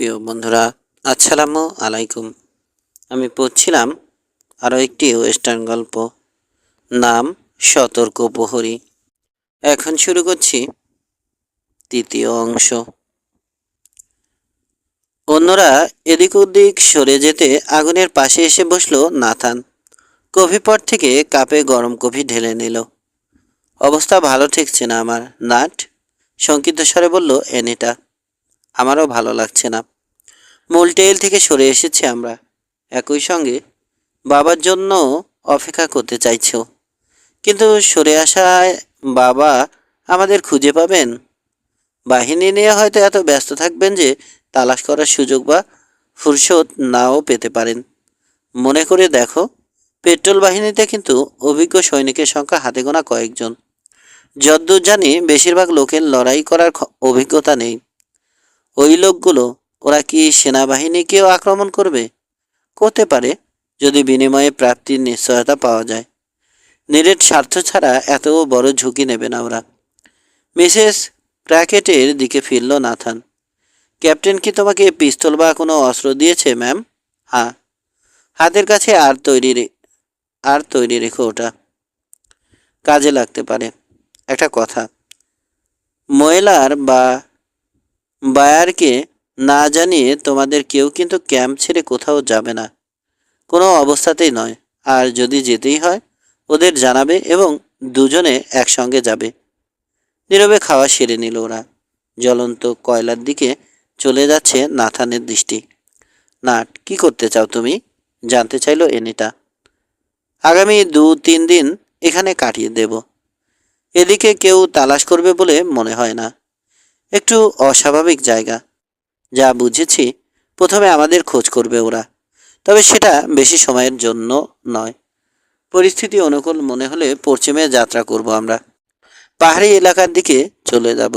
প্রিয় বন্ধুরা, আসসালামু আলাইকুম। আমি পড়ছিলাম আরও একটি ওয়েস্টার্ন গল্প, নাম সতর্ক প্রহরী। এখন শুরু করছি তৃতীয় অংশ। অন্যরা এদিক ওদিক সরে যেতে আগুনের পাশে এসে বসলো নাথান। কফি পট থেকে কাপে গরম কফি ঢেলে নিল। অবস্থা ভালো ঠেকছে না আমার, নাট, শঙ্কিত স্বরে বলল এনিটা। আমারও ভালো লাগছে না। মূল টেইল থেকে সরে এসেছি আমরা, একই সঙ্গে বাবার জন্য অপেক্ষা করতে চাইছো, কিন্তু সরে আসায় বাবা আমাদের খুঁজে পাবেন। বাহিনী নিয়ে হয়তো এত ব্যস্ত থাকবেন যে তালাশ করার সুযোগ বা ফুরসত নাও পেতে পারেন। মনে করে দেখো, পেট্রোল বাহিনীতে কিন্তু অভিজ্ঞ সৈনিকের সংখ্যা হাতে গোনা কয়েকজন। যদ্দূর জানি বেশিরভাগ লোকের লড়াই করার অভিজ্ঞতা নেই। ওই লোকগুলো, ওরা কি সেনাবাহিনীকেও আক্রমণ করবে? করতে পারে, যদি বিনিময়ে প্রাপ্তির নিশ্চয়তা পাওয়া যায়। নিরেট স্বার্থ ছাড়া এত বড় ঝুঁকি নেবে না ওরা। মিসেস ক্র্যাকেটের দিকে ফিরল নাথান। ক্যাপ্টেন কি তোমাকে পিস্তল বা কোনো অস্ত্র দিয়েছে ম্যাম? হ্যাঁ। হাতের কাছে আর তৈরি রেখো, ওটা কাজে লাগতে পারে। একটা কথা, ময়লার বা বায়ারকে না জানিয়ে তোমাদের কেউ কিন্তু ক্যাম্প ছেড়ে কোথাও যাবে না, কোনো অবস্থাতেই নয়। আর যদি যেতেই হয় ওদের জানাবে এবং দুজনে একসঙ্গে যাবে। নীরবে খাওয়া সেরে নিল ওরা। জ্বলন্ত কয়লার দিকে চলে যাচ্ছে নাথানের দৃষ্টি। নাট, কি করতে চাও তুমি? জানতে চাইল এনিটা। আগামী 2-3 দিন এখানে কাটিয়ে দেব। এদিকে কেউ তালাশ করবে বলে মনে হয় না। একটু অস্বাভাবিক জায়গা, যা বুঝেছি। প্রথমে আমাদের খোঁজ করবে ওরা, তবে সেটা বেশি সময়ের জন্য নয়। পরিস্থিতি অনুকূল মনে হলে পশ্চিমে যাত্রা করব আমরা। পাহাড়ি এলাকার দিকে চলে যাব।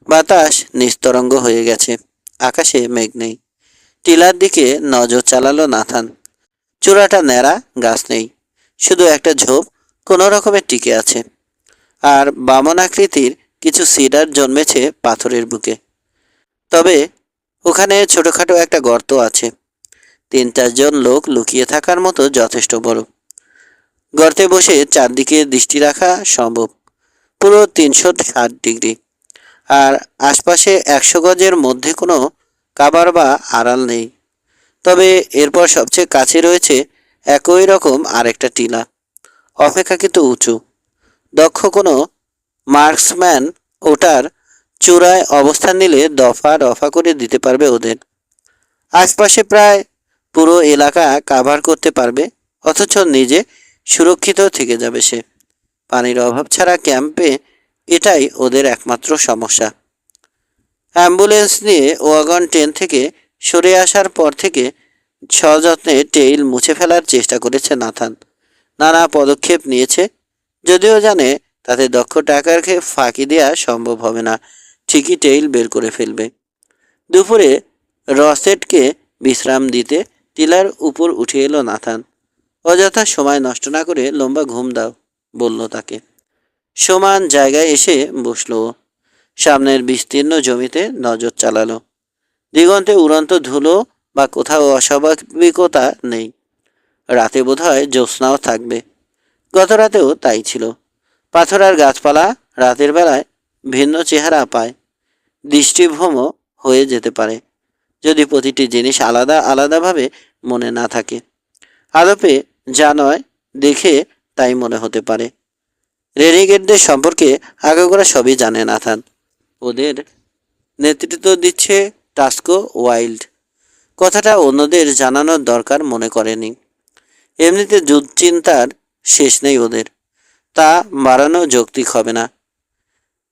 বাতাস নিস্তরঙ্গ হয়ে গেছে, আকাশে মেঘ নেই। টিলার দিকে নজর চালালো নাথান। চূড়াটা ন্যাড়া, গাছ নেই, শুধু একটা ঝোপ কোনো রকমের টিকে আছে। আর বামন আকৃতির কিছু সিডার জন্মেছে পাথরের বুকে। তবে ওখানে ছোটখাটো একটা গর্ত আছে, 3-4 জন লোক লুকিয়ে থাকার মতো যথেষ্ট বড়। গর্তে বসে চারদিকে দৃষ্টি রাখা সম্ভব, পুরো 360 ডিগ্রি। আর আশপাশে 100 গজের মধ্যে কোনো কাবার বা আড়াল নেই। তবে এরপর সবচেয়ে কাছে রয়েছে একই রকম আরেকটা টিলা, অপেক্ষাকৃত উঁচু। দক্ষ কোনো মার্কসম্যান ওটার চূড়ায় অবস্থান নিলে দফা রফা করে দিতে পারবে ওদের। আশপাশে প্রায় পুরো এলাকা কাভার করতে পারবে, অথচ নিজে সুরক্ষিত থেকে যাবে সে। পানির অভাব ছাড়া ক্যাম্পে এটাই ওদের একমাত্র সমস্যা। অ্যাম্বুলেন্স নিয়ে ওয়াগন ট্রেন থেকে সরে আসার পর থেকে সযত্নে টেইল মুছে ফেলার চেষ্টা করেছে নাথান। নানা পদক্ষেপ নিয়েছে, যদিও জানে তাতে দক্ষ টাকারকে ফাঁকি দেওয়া সম্ভব হবে না। ঠিকই টেইল বের করে ফেলবে। দুপুরে রসেটকে বিশ্রাম দিতে টিলার উপর উঠে এলো নাথান। অযথা সময় নষ্ট না করে লম্বা ঘুম দাও, বলল তাকে। সমান জায়গায় এসে বসল। সামনের বিস্তীর্ণ জমিতে নজর চালালো। দিগন্তে উড়ন্ত ধুলো বা কোথাও অস্বাভাবিকতা নেই। রাতে বোধহয় জ্যোৎস্নাও থাকবে। গত রাতেও তাই ছিল। পাথর আর গাছপালা রাতের বেলায় ভিন্ন চেহারা পায়, দৃষ্টিভ্রম হয়ে যেতে পারে, যদি প্রতিটি জিনিস আলাদা আলাদাভাবে মনে না থাকে। আদপে যা নয় দেখে তাই মনে হতে পারে। রেনিগেটদের সম্পর্কে আগাগোড়া সবই জানে নাথান। ওদের নেতৃত্ব দিচ্ছে টাস্কো ওয়াইল্ড। কথাটা অন্যদের জানানোর দরকার মনে করেনি। এমনিতে যুদ্ধচিন্তার শেষ নেই ওদের, তা বাড়ানো যৌক্তিক হবে না।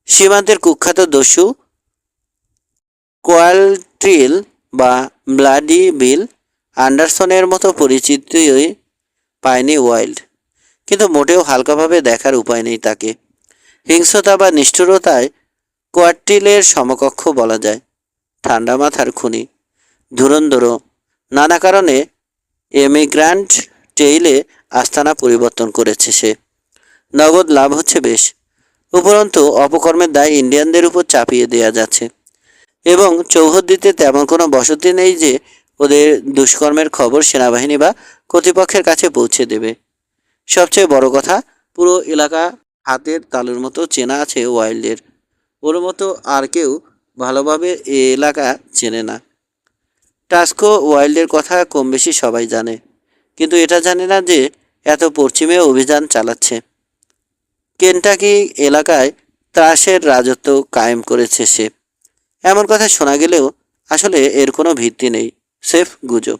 সীমান্তের কুখ্যাত দস্যু কোয়ালট্রিল বা ব্লাডি বিল অ্যান্ডারসনের মতো পরিচিতিই পায়নি ওয়াইল্ড, কিন্তু মোটেও হালকাভাবে দেখার উপায় নেই তাকে। হিংস্রতা বা নিষ্ঠুরতায় কোয়াট্রিলের সমকক্ষ বলা যায়। ঠান্ডা মাথার খুনি, ধুরন্ধর। নানা কারণে এমিগ্রান্ট টেইলে আস্তানা পরিবর্তন করেছে সে। নগদ লাভ হচ্ছে বেশ, উপরন্তু অপকর্মের দায় ইন্ডিয়ানদের উপর চাপিয়ে দেওয়া যাচ্ছে। এবং চৌহদ্দিতে তেমন কোনো বসতি নেই যে ওদের দুষ্কর্মের খবর সেনাবাহিনী বা কর্তৃপক্ষের কাছে পৌঁছে দেবে। সবচেয়ে বড় কথা, পুরো এলাকা হাতের তালুর মতো চেনা আছে ওয়াইল্ডের। ওর মতো আর কেউ ভালোভাবে এ এলাকা চেনে না। টাস্কো ওয়াইল্ডের কথা কম বেশি সবাই জানে, কিন্তু এটা জানে না যে এত পশ্চিমে অভিযান চালাচ্ছে। কেন্টাকি এলাকায় ত্রাসের রাজত্ব কায়েম করেছে সে। এমন কথা শোনা গেলেও আসলে এর কোনো ভিত্তি নেই, সেফ গুজব।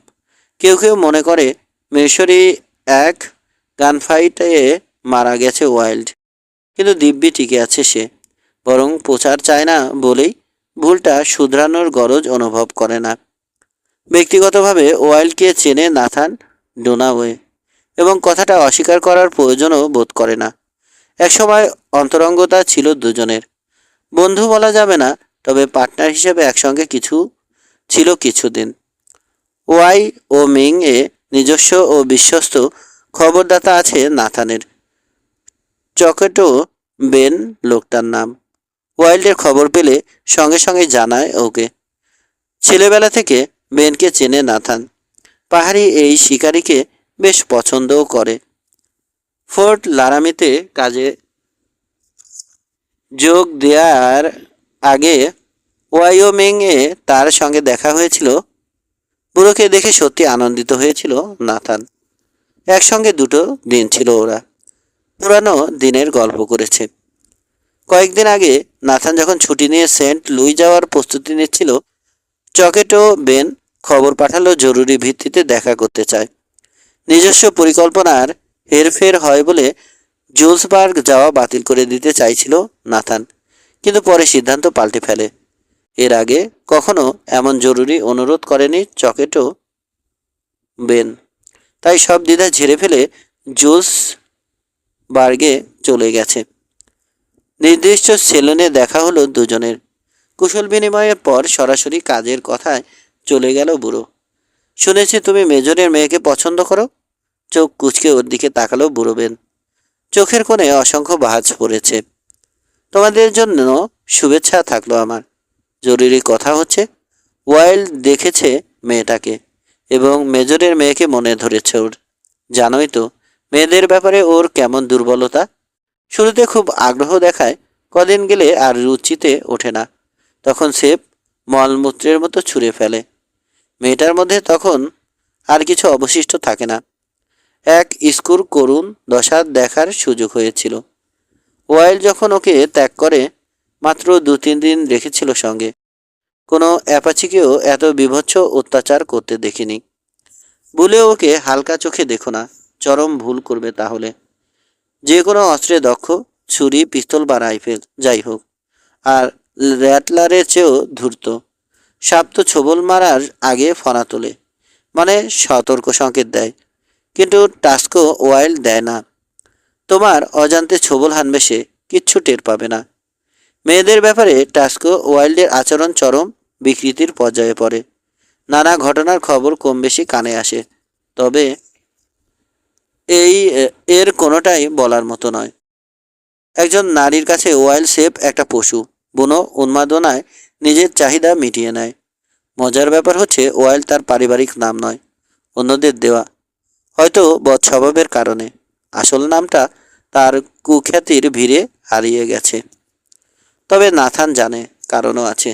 কেউ কেউ মনে করে মিশরি এক গানফাইটে মারা গেছে ওয়াইল্ড, কিন্তু দিব্যি টিকে আছে সে। বরং প্রচার চায় না বলেই ভুলটা শুধরানোর গরজ অনুভব করে না। ব্যক্তিগতভাবে ওয়াইল্ডকে চেনে নাথান ডোনাওয়ে, এবং কথাটা অস্বীকার করার প্রয়োজনও বোধ করে না। একসময় অন্তরঙ্গতা ছিল দুজনের, বন্ধু বলা যাবে না, তবে পার্টনার হিসেবে একসঙ্গে ছিল কিছুদিন। ওয়াই ও মিং এ নিজস্ব ও বিশ্বস্ত খবরদাতা আছে নাথানের। চকেটো বেন লোকটার নাম। ওয়াইল্ডের খবর পেলে সঙ্গে সঙ্গে জানায় ওকে। ছেলেবেলা থেকে বেনকে চেনে নাথান। পাহাড়ি এই শিকারীকে বেশ পছন্দও করে। ফোর্ট লারামিতে কাজে যোগ দেওয়ার আগে ওয়াইওমিংয়ে তার সঙ্গে দেখা হয়েছিল। বুড়োকে দেখে সত্যি আনন্দিত হয়েছিল নাথান। একসঙ্গে দুটো দিন ছিল ওরা। পুরানো দিনের গল্প করেছে। কয়েকদিন আগে নাথান যখন ছুটি নিয়ে সেন্ট লুই যাওয়ার প্রস্তুতি নিচ্ছিল, চকেটো বেন খবর পাঠালো জরুরি ভিত্তিতে দেখা করতে চায়। নিজস্ব পরিকল্পনার হেরফের হয় বলে জুলসবার্গ যাওয়া বাতিল করে দিতে চাইছিল নাথান, কিন্তু পরে সিদ্ধান্ত পাল্টে ফেলে। এর আগে কখনো এমন জরুরি অনুরোধ করেনি চকেটো বেন। তাই সব দ্বিধা ঝেড়ে ফেলে জুলসবার্গে চলে গেছে। নির্দিষ্ট সেলুনে দেখা হলো দুজনের। কুশল বিনিময়ের পর সরাসরি কাজের কথায় চলে গেল বুড়ো। শুনেছি তুমি মেজরের মেয়েকে পছন্দ করো। চোখ কুচকে ওর দিকে তাকালো বুড়ো বেন। চোখের কোণে অসংখ্য ভাঁজ পড়েছে। তোমাদের জন্য শুভেচ্ছা থাকলো আমার। জরুরি কথা হচ্ছে, ওয়াইল্ড দেখেছে মেয়েটাকে এবং মেজরের মেয়েকে মনে ধরেছে ওর। জানোই তো মেয়েদের ব্যাপারে ওর কেমন দুর্বলতা। শুরুতে খুব আগ্রহ দেখায়, কদিন গেলে আর রুচিতে ওঠে না। তখন সে মলমূত্রের মতো ছুঁড়ে ফেলে। মেয়েটার মধ্যে তখন আর কিছু অবশিষ্ট থাকে না। এক স্কুর করুণ দশা দেখার সুযোগ হয়েছিল। ওয়াইল্ড যখন ওকে ত্যাগ করে মাত্র 2-3 দিন রেখেছিল সঙ্গে। কোনো অ্যাপাচিকেও এত বীভৎস অত্যাচার করতে দেখিনি। বলে ওকে হালকা চোখে দেখো না, চরম ভুল করবে তাহলে। যে কোনো অস্ত্রে দক্ষ, ছুরি, পিস্তল বা রাইফেল যাই হোক। আর র্যাটলারের চেয়েও ধূর্ত। সাপ তো ছোবল মারার আগে ফনা তোলে, মানে সতর্ক সংকেত দেয়, কিন্তু টাস্কো ওয়াইল্ড দেয় না। তোমার অজান্তে ছোবল হানবে সে, কিচ্ছু টের পাবে না। মেয়েদের ব্যাপারে টাস্কো ওয়াইল্ডের আচরণ চরম বিকৃতির পর্যায়ে পড়ে। নানা ঘটনার খবর কম বেশি কানে আসে, তবে এই এর কোনোটাই বলার মতো নয়। একজন নারীর কাছে ওয়াইল্ড সেফ একটা পশু, বুনো উন্মাদনায় নিজের চাহিদা মিটিয়ে নেয়। মজার ব্যাপার হচ্ছে ওয়াইল্ড তার পারিবারিক নাম নয়, অন্যদের দেওয়া, হয়তো বদস্বভাবের কারণে। আসল নামটা তার কুখ্যাতির ভিড়ে হারিয়ে গেছে। তবে নাথান জানে কারণও আছে।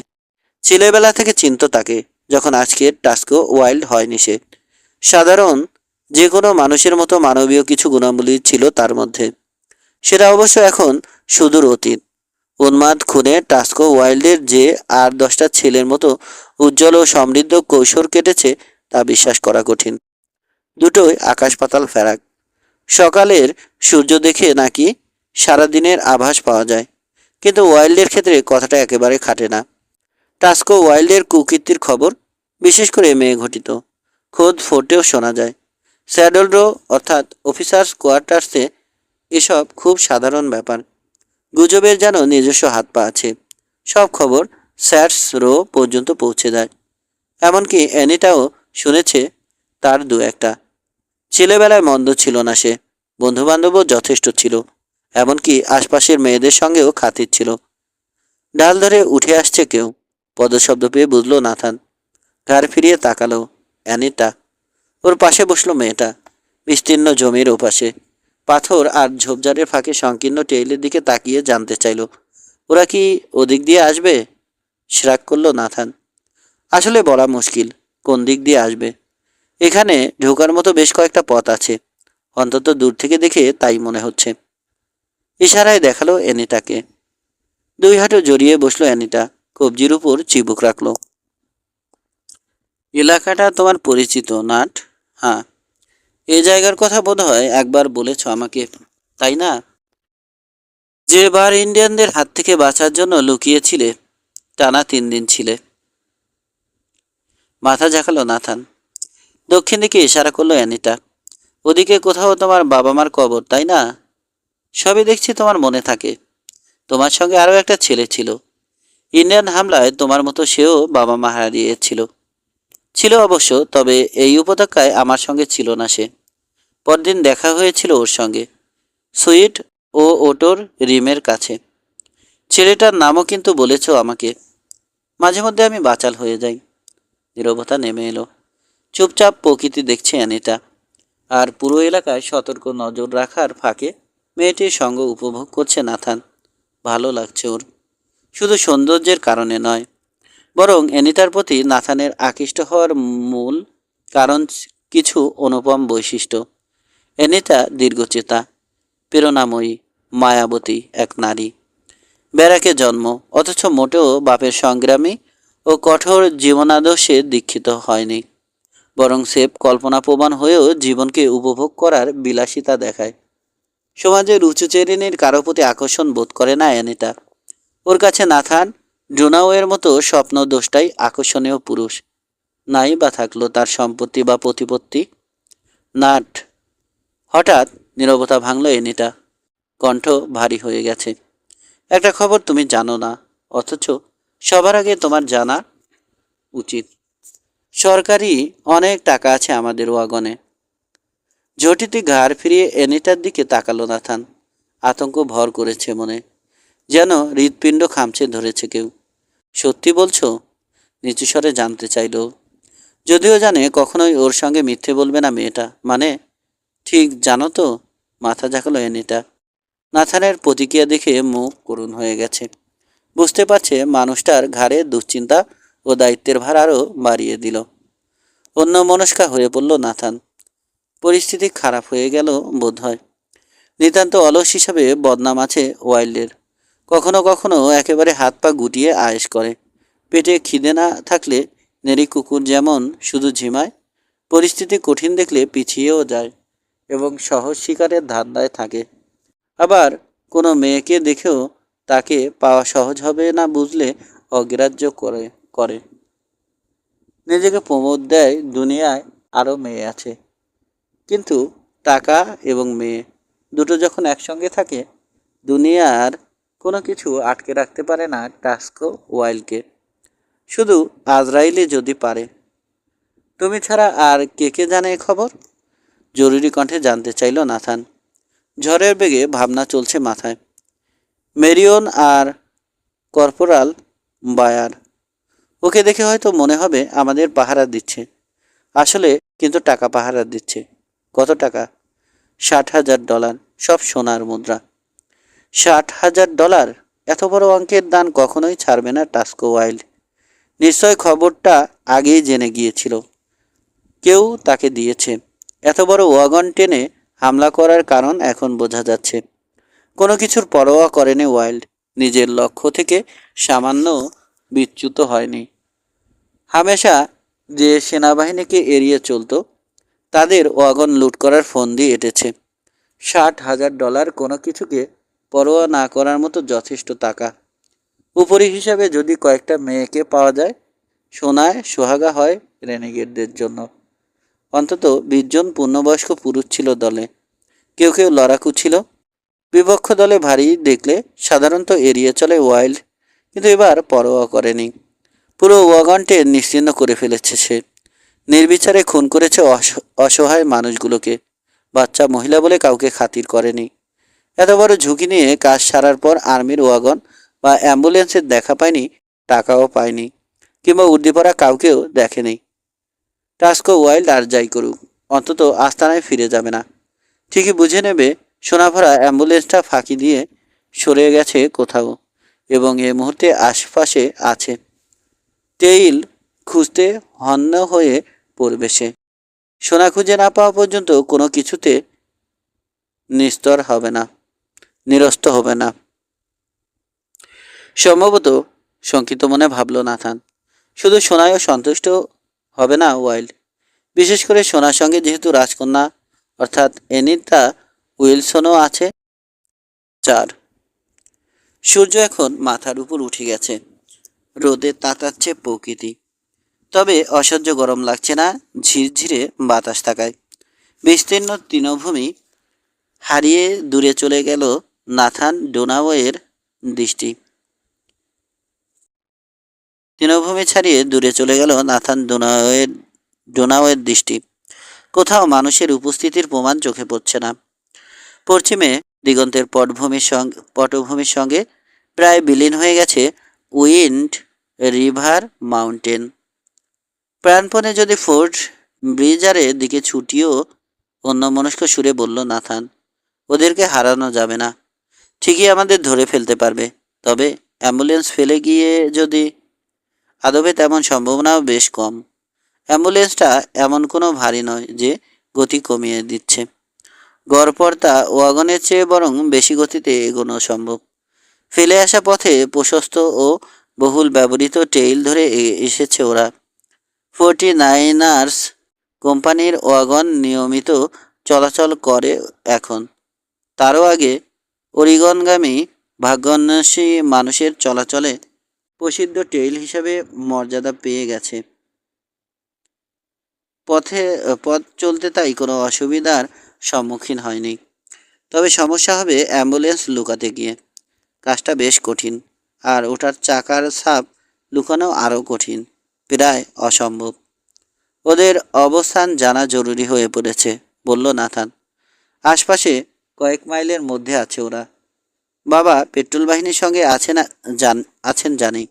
ছেলেবেলা থেকে চিনত তাকে, যখন আজকের টাস্কো ওয়াইল্ড হয়নি সে। সাধারণ যে কোনো মানুষের মতো মানবীয় কিছু গুণাবলী ছিল তার মধ্যে। সেটা অবশ্য এখন সুদূর অতীত। উন্মাদ খুনে টাস্কো ওয়াইল্ডের যে আর 10টা ছেলের মতো উজ্জ্বল ও সমৃদ্ধ কৈশোর কেটেছে তা বিশ্বাস করা কঠিন। দুটোই আকাশ পাতাল ফেরাক। সকালের সূর্য দেখে নাকি সারাদিনের আভাস পাওয়া যায়, কিন্তু ওয়াইল্ডের ক্ষেত্রে কথাটা একেবারে খাটে না। টাস্কো ওয়াইল্ডের কুকীর্তির খবর, বিশেষ করে মেয়ে ঘটিত, খোদ ফোর্টেও শোনা যায়। স্যাডল রো অর্থাৎ অফিসার্স কোয়ার্টার্সে এসব খুব সাধারণ ব্যাপার। গুজবের যেন নিজস্ব হাত পা আছে। সব খবর স্যাটস রো পর্যন্ত পৌঁছে যায়। এমনকি অ্যানিটাও শুনেছে তার দু একটা। ছেলেবেলায় মন্দ ছিল না সে, বন্ধুবান্ধবও যথেষ্ট ছিল, এমনকি আশপাশের মেয়েদের সঙ্গেও খাতির ছিল। ডাল ধরে উঠে আসছে কেউ, পদশব্দ পেয়ে বুঝলো নাথান। ঘাড় ফিরিয়ে তাকালো। অ্যানিটা। ওর পাশে বসলো মেয়েটা, বিস্তীর্ণ জমির ওপাশে। পাথর আর ঝোপঝাড়ের ফাঁকে সংকীর্ণ টেইলের দিকে তাকিয়ে জানতে চাইল, ওরা কি ওদিক দিয়ে আসবে? শ্রাগ করলো নাথান। আসলে বলা মুশকিল কোন দিক দিয়ে আসবে। এখানে ঢোকার মতো বেশ কয়েকটা পথ আছে, অন্তত দূর থেকে দেখে তাই মনে হচ্ছে। ইশারায় দেখালো অ্যানিটাকে। দুই হাঁটু জড়িয়ে বসলো অ্যানিটা, কবজির উপর চিবুক রাখলো। এলাকাটা তোমার পরিচিত, নাট? হ্যাঁ, এই জায়গার কথা বোধহয় একবার বলেছ আমাকে, তাই না? যে বার ইন্ডিয়ানদের হাত থেকে বাঁচার জন্য লুকিয়েছিলে, টানা 3 দিন ছিলে। মাথা ঝাঁকালো নাথান। দক্ষিণ দিকে ইশারা করলো অ্যানিটা। ওদিকে কোথাও তোমার বাবা মার কবর, তাই না? সবই দেখছি তোমার মনে থাকে। তোমার সঙ্গে আরও একটা ছেলে ছিল। ইন্ডিয়ান হামলায় তোমার মতো সেও বাবা মা হারিয়েছিল। ছিল অবশ্য, তবে এই উপত্যকায় আমার সঙ্গে ছিল না সে। পরদিন দেখা হয়েছিল ওর সঙ্গে, সুইট ও ওটোর রিমের কাছে। ছেলেটার নামও কিন্তু বলেছ আমাকে। মাঝে মধ্যে আমি বাচাল হয়ে যাই। নীরবতা নেমে এলো। চুপচাপ প্রকৃতি দেখছে অ্যানিটা, আর পুরো এলাকায় সতর্ক নজর রাখার ফাঁকে মেয়েটির সঙ্গ উপভোগ করছে নাথান। ভালো লাগছে ওর, শুধু সৌন্দর্যের কারণে নয়, বরং অ্যানিটার প্রতি নাথানের আকৃষ্ট হওয়ার মূল কারণ কিছু অনুপম বৈশিষ্ট্য। অ্যানিটা দীর্ঘচেতা, প্রেরণাময়ী, মায়াবতী এক নারী। ব্যারাকে জন্ম, অথচ মোটেও বাপের সংগ্রামী ও কঠোর জীবনাদর্শে দীক্ষিত হয়নি, বরং সেব কল্পনাপ্রবণ হয়েও জীবনকে উপভোগ করার বিলাসিতা দেখায়। সমাজের উঁচু শ্রেণীর কারো প্রতি আকর্ষণ বোধ করে না অ্যানিটা। ওর কাছে নাথান ডোনাওয়ের মতো স্বপ্নদোষটাই আকর্ষণীয় পুরুষ। নাই বা থাকলো তার সম্পত্তি বা প্রতিপত্তি। নাট। হঠাৎ নীরবতা ভাঙল এনিটা, কণ্ঠ ভারী হয়ে গেছে। একটা খবর তুমি জানো না, অথচ সবার আগে তোমার জানা উচিত। সরকারি অনেক টাকা আছে আমাদের ওয়াগনে। ঝটিতি ঘাড় ফিরিয়ে এনিটার দিকে তাকালো নাথান। আতঙ্ক ভর করেছে মনে, যেন হৃৎপিণ্ড খামচে ধরেছে কেউ। সত্যি বলছো? নিচু স্বরে জানতে চাইল। যদিও জানে কখনোই ওর সঙ্গে মিথ্যে বলবে না মেয়েটা। মানে, ঠিক জানো তো? মাথা ঝাঁকালো এনিটা। নাথানের প্রতিক্রিয়া দেখে মুখ করুণ হয়ে গেছে। বুঝতে পারছে মানুষটার ঘাড়ে দুশ্চিন্তা ও দায়িত্বের ভার আরও বাড়িয়ে দিল। অন্য মনস্কা হয়ে পড়ল নাথান। পরিস্থিতি খারাপ হয়ে গেল বোধ হয়। নিতান্ত অলস হিসাবে বদনাম আছে ওয়াইল্ডের। কখনো কখনো একেবারে হাত পা গুটিয়ে আয়েশ করে। পেটে খিদে না থাকলে নেড়ি কুকুর যেমন শুধু ঝিমায়, পরিস্থিতি কঠিন দেখলে পিছিয়েও যায় এবং সহজ শিকারের ধান্দায় থাকে। আবার কোনো মেয়েকে দেখেও তাকে পাওয়া সহজ হবে না বুঝলে অগ্রাহ্য করে করে নিজেকে প্রমোদ দেয় দুনিয়ায় আরও মেয়ে আছে। কিন্তু টাকা এবং মেয়ে দুটো যখন একসঙ্গে থাকে, দুনিয়ার কোনো কিছু আটকে রাখতে পারে না টাস্কো ওয়াইল্ডকে। শুধু আজরাইলে যদি পারে। তুমি ছাড়া আর কে কে জানে এ খবর? জরুরি কণ্ঠে জানতে চাইল নাথান। ঝড়ের বেগে ভাবনা চলছে মাথায়। মেরিয়ন আর কর্পোরাল বায়ার। ওকে দেখে হয়তো মনে হবে আমাদের পাহারা দিচ্ছে, আসলে কিন্তু টাকা পাহারা দিচ্ছে। কত টাকা? $60,000, সব সোনার মুদ্রা। $60,000? এত বড় অঙ্কের দান কখনোই ছাড়বে না টাস্কো ওয়াইল্ড। নিশ্চয় খবরটা আগেই জেনে গিয়েছিল, কেউ তাকে দিয়েছে। এত বড় ওয়াগন টেনে হামলা করার কারণ এখন বোঝা যাচ্ছে। কোনো কিছুর পরোয়া করেনি ওয়াইল্ড, নিজের লক্ষ্য থেকে সামান্য বিচ্যুত হয়নি। হামেশা যে সেনাবাহিনীকে এড়িয়ে চলতো, তাদের ওয়াগন লুট করার ফন্দি এঁটেছে। $60,000 কোনো কিছুকে পরোয়া না করার মতো যথেষ্ট টাকা। উপরি হিসাবে যদি কয়েকটা মেয়েকে পাওয়া যায়, সোনায় সোহাগা হয় রেনেগেডদের জন্য। অন্তত 20 জন পূর্ণবয়স্ক পুরুষ ছিল দলে। কেউ কেউ লড়াকু ছিল। বিপক্ষ দলে ভারী দেখলে সাধারণত এড়িয়ে চলে ওয়াইল্ড, কিন্তু এবার পরোয়া করেনি। পুরো ওয়াগনটে নিশ্চিহ্ন করে ফেলেছে সে। নির্বিচারে খুন করেছে অসহায় মানুষগুলোকে। বাচ্চা মহিলা বলে কাউকে খাতির করেনি। এত বড় ঝুঁকি নিয়ে কাজ সারার পর আর্মির ওয়াগন বা অ্যাম্বুলেন্সের দেখা পায়নি, টাকাও পায়নি। কিংবা উর্দিপড়া কাউকেও দেখেনি। টাস্কো ওয়াইল্ড আর যাই করুক, অন্তত আস্তানায় ফিরে যাবে না। ঠিকই বুঝে নেবে সোনাভরা অ্যাম্বুলেন্সটা ফাঁকি দিয়ে সরে গেছে কোথাও এবং এ মুহূর্তে আশপাশে আছে। টেইল খুঁজতে হন্য হয়ে পড়বে সে। সোনা খুঁজে না পাওয়া পর্যন্ত কোনো কিছুতে নিস্তর হবে না, নিরস্ত হবে না। সম্ভবত শঙ্কিত মনে ভাবল নাথান, শুধু সোনায়ও সন্তুষ্ট হবে না ওয়াইল্ড। বিশেষ করে সোনার সঙ্গে যেহেতু রাজকন্যা অর্থাৎ এনিতা উইলসনও আছে। 4 সূর্য এখন মাথার উপর উঠে গেছে। রোদে তাতাচ্ছে প্রকৃতি। তবে অসহ্য গরম লাগছে না ঝিরঝিরে বাতাস থাকায়। বিস্তীর্ণ তৃণভূমি হারিয়ে দূরে চলে গেল নাথান ডোনাওয়ের দৃষ্টি। তৃণভূমি ছাড়িয়ে দূরে চলে গেল নাথান ডোনাওয়ের দৃষ্টি। কোথাও মানুষের উপস্থিতির প্রমাণ চোখে পড়ছে না। পশ্চিমে দিগন্তের পটভূমির সঙ্গে প্রায় বিলীন হয়ে গেছে উইন্ড রিভার মাউন্টেন। প্রাণপণে যদি ফোর্ট ব্রিজারের দিকে ছুটিও অন্যমনস্ক সুরে বলল নাথান, ওদেরকে হারানো যাবে না। ঠিকই আমাদের ধরে ফেলতে পারবে, তবে অ্যাম্বুলেন্স ফেলে গিয়ে যদি। আদবে তেমন সম্ভাবনাও বেশ কম। অ্যাম্বুলেন্সটা এমন কোনো ভারী নয় যে গতি কমিয়ে দিচ্ছে। গড়পড়তা ওয়াগনের চেয়ে বরং বেশি গতিতে এগোনো সম্ভব। ফেলে আসা পথে প্রশস্ত ও বহুল ব্যবহৃত টেইল ধরে এসেছে ওরা। 49ers কোম্পানির ওয়াগন নিয়মিত চলাচল করে এখন। তারও আগে অরিগনগামী ভাগ্যান্বেষী মানুষের চলাচলে প্রসিদ্ধ টেইল হিসাবে মর্যাদা পেয়ে গেছে। পথ চলতে তাই কোনো অসুবিধার সম্মুখীন হয়নি। তবে সমস্যা হবে অ্যাম্বুলেন্স লুকাতে গিয়ে। কাজটা বেশ কঠিন, আর ওটার চাকার ছাপ লুকানো আরও কঠিন, প্রায় অসম্ভব। ওদের অবস্থান জানা জরুরি হয়ে পড়েছে, বলল নাথান। আশপাশে কয়েক মাইলের মধ্যে আছে ওরা। বাবা পেট্রোল বাহিনীর সঙ্গে আছেন জানি,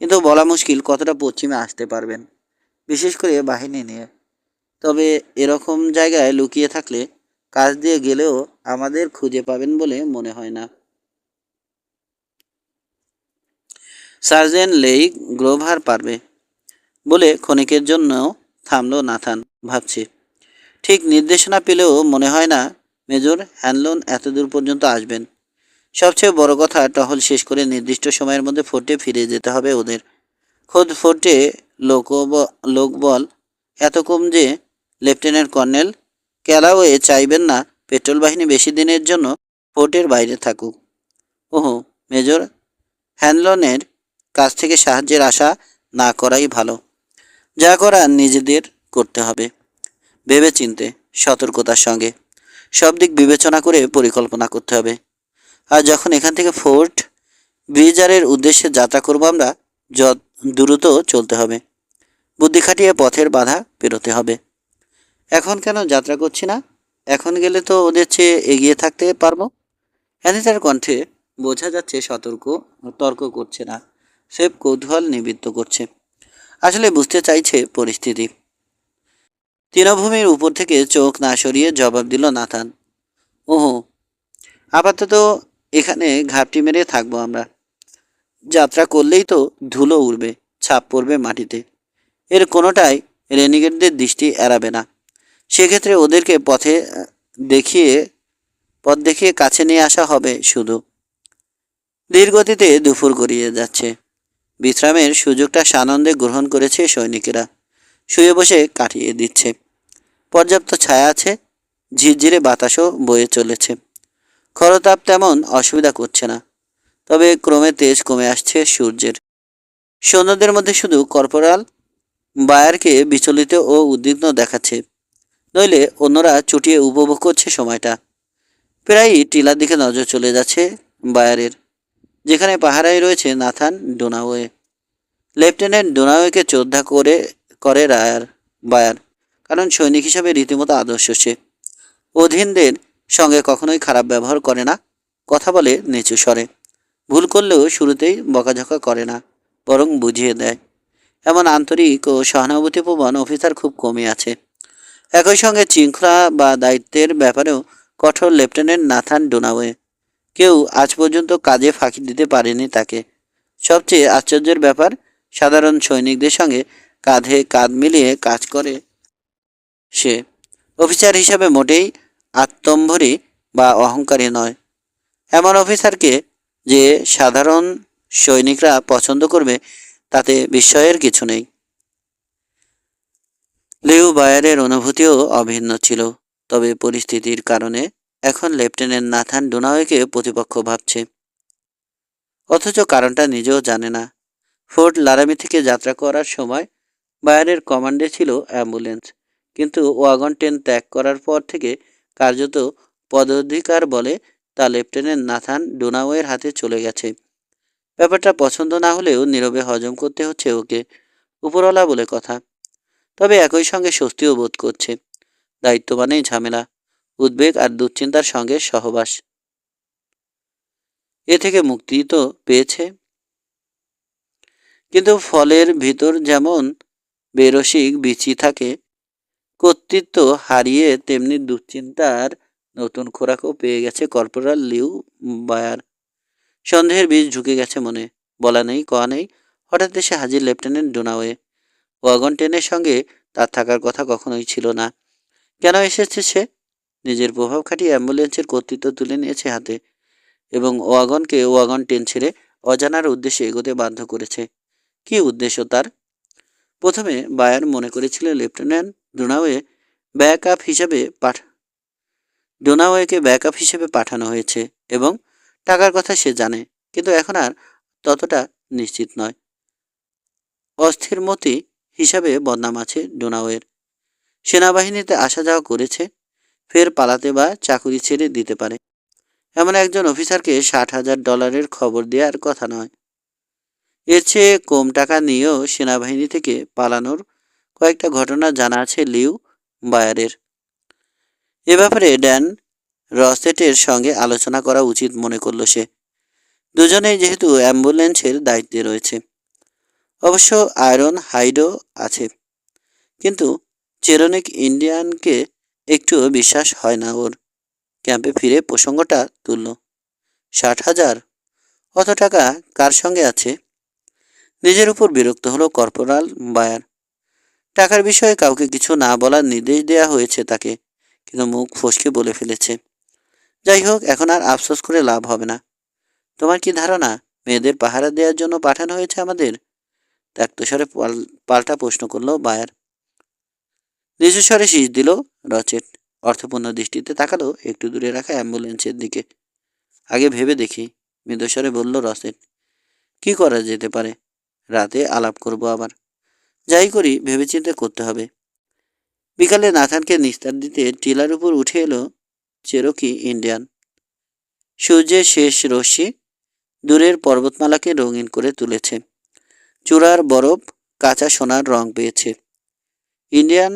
কিন্তু বলা মুশকিল কতটা পশ্চিমে আসতে পারবেন, বিশেষ করে বাহিনী নিয়ে। তবে এরকম জায়গায় লুকিয়ে থাকলে কাজ দিয়ে গেলেও আমাদের খুঁজে পাবেন বলে মনে হয় না। সার্জেন্ট লেই গ্রোভার পারবে বলে ক্ষণিকের জন্য থামল নাথান। ভাবছে, ঠিক নির্দেশনা পেলেও মনে হয় না মেজর হ্যানলন এত দূর পর্যন্ত আসবেন। সবচেয়ে বড় কথা, টহল শেষ করে নির্দিষ্ট সময়ের মধ্যে ফোর্টে ফিরে যেতে হবে ওদের। খোদ ফোর্টে লোকবল এত কম যে লেফটেন্যান্ট কর্নেল ক্যালাওয়ে চাইবেন না পেট্রোল বাহিনী বেশি দিনের জন্য ফোর্টের বাইরে থাকুক। ওহো, মেজর হ্যানলনের কাছ থেকে সাহায্যের আশা না করাই ভালো। যা করার নিজেদের করতে হবে, ভেবে চিনতে, সতর্কতার সঙ্গে। সব দিক বিবেচনা করে পরিকল্পনা করতে হবে। আর যখন এখান থেকে ফোর্ট ব্রিজারের উদ্দেশ্যে যাত্রা করব আমরা, দ্রুত চলতে হবে। বুদ্ধি খাটিয়ে পথের বাধা পেরোতে হবে। এখন কেন যাত্রা করছি না? এখন গেলে তো ওদের চেয়ে এগিয়ে থাকতে পারবো। অ্যানিতার কণ্ঠে বোঝা যাচ্ছে তর্ক করছে না, স্রেফ কৌতূহল নিবৃত্ত করছে। আসলে বুঝতে চাইছে পরিস্থিতি। তৃণভূমির উপর থেকে চোখ না সরিয়ে জবাব দিল নাথান, ওহো, আপাতত এখানে ঘাপটি মেরে থাকবো আমরা। যাত্রা করলেই তো ধুলো উড়বে, ছাপ পড়বে মাটিতে। এর কোনোটাই রেনিগেটদের দৃষ্টি এড়াবে না। সেক্ষেত্রে ওদেরকে পথ দেখিয়ে কাছে নিয়ে আসা হবে শুধু। ধীরগতিতে দুপুর গড়িয়ে যাচ্ছে। বিশ্রামের সুযোগটা সানন্দে গ্রহণ করেছে সৈনিকেরা। শুয়ে বসে কাটিয়ে দিচ্ছে। পর্যাপ্ত ছায়া আছে, ঝিরঝিরে বাতাসও বয়ে চলেছে। খরতাপ তেমন অসুবিধা করছে না। তবে ক্রমে তেজ কমে আসছে সূর্যের। সৈন্যদের মধ্যে শুধু কর্পোরাল বায়ারকে বিচলিত ও উদ্বিগ্ন দেখাচ্ছে, নইলে অন্যরা চুটিয়ে উপভোগ করছে সময়টা। প্রায়ই টিলার দিকে নজর চলে যাচ্ছে বায়ারের, যেখানে পাহারায় রয়েছে নাথান ডোনাওয়ে। লেফটেন্যান্ট ডোনাওয়েকে শ্রদ্ধা করে বায়ার, কারণ সৈনিক হিসাবে রীতিমতো আদর্শ সে। অধীনদের সঙ্গে কখনোই খারাপ ব্যবহার করে না, কথা বলে নিচু স্বরে। ভুল করলেও শুরুতেই বকাঝকা করে না, বরং বুঝিয়ে দেয়। এমন আন্তরিক ও সহানুভূতিপ্রবণ অফিসার খুব কমই আছে। একই সঙ্গে শৃঙ্খলা বা দায়িত্বের ব্যাপারেও কঠোর লেফটেন্যান্ট নাথান ডোনাওয়ে। কেউ আজ পর্যন্ত কাজে ফাঁকি দিতে পারেনি তাকে। সবচেয়ে আশ্চর্যের ব্যাপার, সাধারণ সৈনিকদের সঙ্গে কাঁধে কাঁধ মিলিয়ে কাজ করে সে। অফিসার হিসাবে মোটেই আত্মম্ভরী বা অহংকারী নয়। এমন অফিসারকে যে সাধারণ সৈনিকরা পছন্দ করবে তাতে বিস্ময়ের কিছু নেই। লিউ বায়ারের অনুভূতিও অভিন্ন ছিল। তবে পরিস্থিতির কারণে এখন লেফটেন্যান্ট নাথান ডোনাওয়েকে প্রতিপক্ষ ভাবছে, অথচ কারণটা নিজেও জানে না। ফোর্ট লারামি থেকে যাত্রা করার সময় বায়ারের কমান্ডে ছিল অ্যাম্বুলেন্স, কিন্তু ওয়াগন ট্রেন ত্যাগ করার পর থেকে কার্যত পদাধিকার বলে তা লেফটেন্যান্ট নাথান ডোনাওয়ের হাতে চলে গেছে। ব্যাপারটা পছন্দ না হলেও নীরবে হজম করতে হচ্ছে ওকে। উপরওয়ালা বলে কথা। তবে একই সঙ্গে স্বস্তিও বোধ করছে। দায়িত্ব মানেই ঝামেলা, উদ্বেগ আর দুশ্চিন্তার সঙ্গে সহবাস। এ থেকে মুক্তি তো পেয়েছে, কিন্তু ফলের ভিতর যেমন বেরসিক বিচি থাকে, কর্তৃত্ব হারিয়ে তেমনি দুশ্চিন্তার নতুন খোরাকও পেয়ে গেছে কর্পোরাল লিউ বায়ার। সন্দেহের বীজ ঢুকে গেছে মনে। বলা নেই কওয়া নেই, হঠাৎ এসে হাজির লেফটেন্যান্ট ডোনাওয়ে। ওয়াগন ট্রেনের সঙ্গে তার থাকার কথা কখনোই ছিল না। কেন এসেছে সে? নিজের প্রভাব খাটিয়ে অ্যাম্বুলেন্সের কর্তৃত্ব তুলে নিয়েছে হাতে এবং ওয়াগনকে ওয়াগন ট্রেন ছেড়ে অজানার উদ্দেশ্যে এগোতে বাধ্য করেছে। কী উদ্দেশ্য তার? প্রথমে বায়ার মনে করেছিল লেফটেন্যান্ট ডোনাওয়ে ব্যাকআপ হিসেবে ডোনাওয়েকে ব্যাকআপ হিসেবে পাঠানো হয়েছে এবং টাকার কথা সে জানে, কিন্তু এখন আর ততটা নিশ্চিত নয়। অস্থিরমতি হিসাবে বদনাম আছে ডোনাওয়ের। সেনাবাহিনীতে আসা যাওয়া করেছে, ফের পালাতে বা চাকুরি ছেড়ে দিতে পারে। এমন একজন অফিসারকে $60,000 খবর দেওয়ার কথা নয়। এর চেয়ে কম টাকা নিয়েও সেনাবাহিনী থেকে পালানোর কয়েকটা ঘটনা জানা আছে লিউ বায়ারের। এ ব্যাপারে ড্যান রসেটের সঙ্গে আলোচনা করা উচিত মনে করল সে। দুজনেই যেহেতু অ্যাম্বুলেন্সের দায়িত্বে রয়েছে। অবশ্য আয়রন হাইডও আছে, কিন্তু চেরোনিক ইন্ডিয়ানকে একটুও বিশ্বাস হয় না ওর। ক্যাম্পে ফিরে প্রসঙ্গটা তুলল। 60,000? অত টাকা কার সঙ্গে আছে? নিজের উপর বিরক্ত হলো কর্পোরাল বায়ার। টাকার বিষয়ে কাউকে কিছু না বলার নির্দেশ দেওয়া হয়েছে তাকে, কিন্তু মুখ ফসকে বলে ফেলেছে। যাই হোক, এখন আর আফসোস করে লাভ হবে না। তোমার কি ধারণা মেয়েদের পাহারা দেওয়ার জন্য পাঠানো হয়েছে আমাদের? ত্যক্তস্বরে পাল্টা প্রশ্ন করল বায়ার। নিচুস্বরে শীষ দিল রচেট। অর্থপূর্ণ দৃষ্টিতে তাকালো একটু দূরে রাখা অ্যাম্বুলেন্সের দিকে। আগে ভেবে দেখি, মৃদুস্বরে বলল রসেট। কি করা যেতে পারে? রাতে আলাপ করব আবার। যাই করি ভেবেচিন্তে করতে হবে। বিকালে নাথানকে নিস্তার দিতে টিলার উপর উঠে এলো চেরোকি ইন্ডিয়ান। সূর্যের শেষ রশ্মি দূরের পর্বতমালাকে রঙিন করে তুলেছে। চূড়ার বরফ কাঁচা সোনার রং পেয়েছে। ইন্ডিয়ান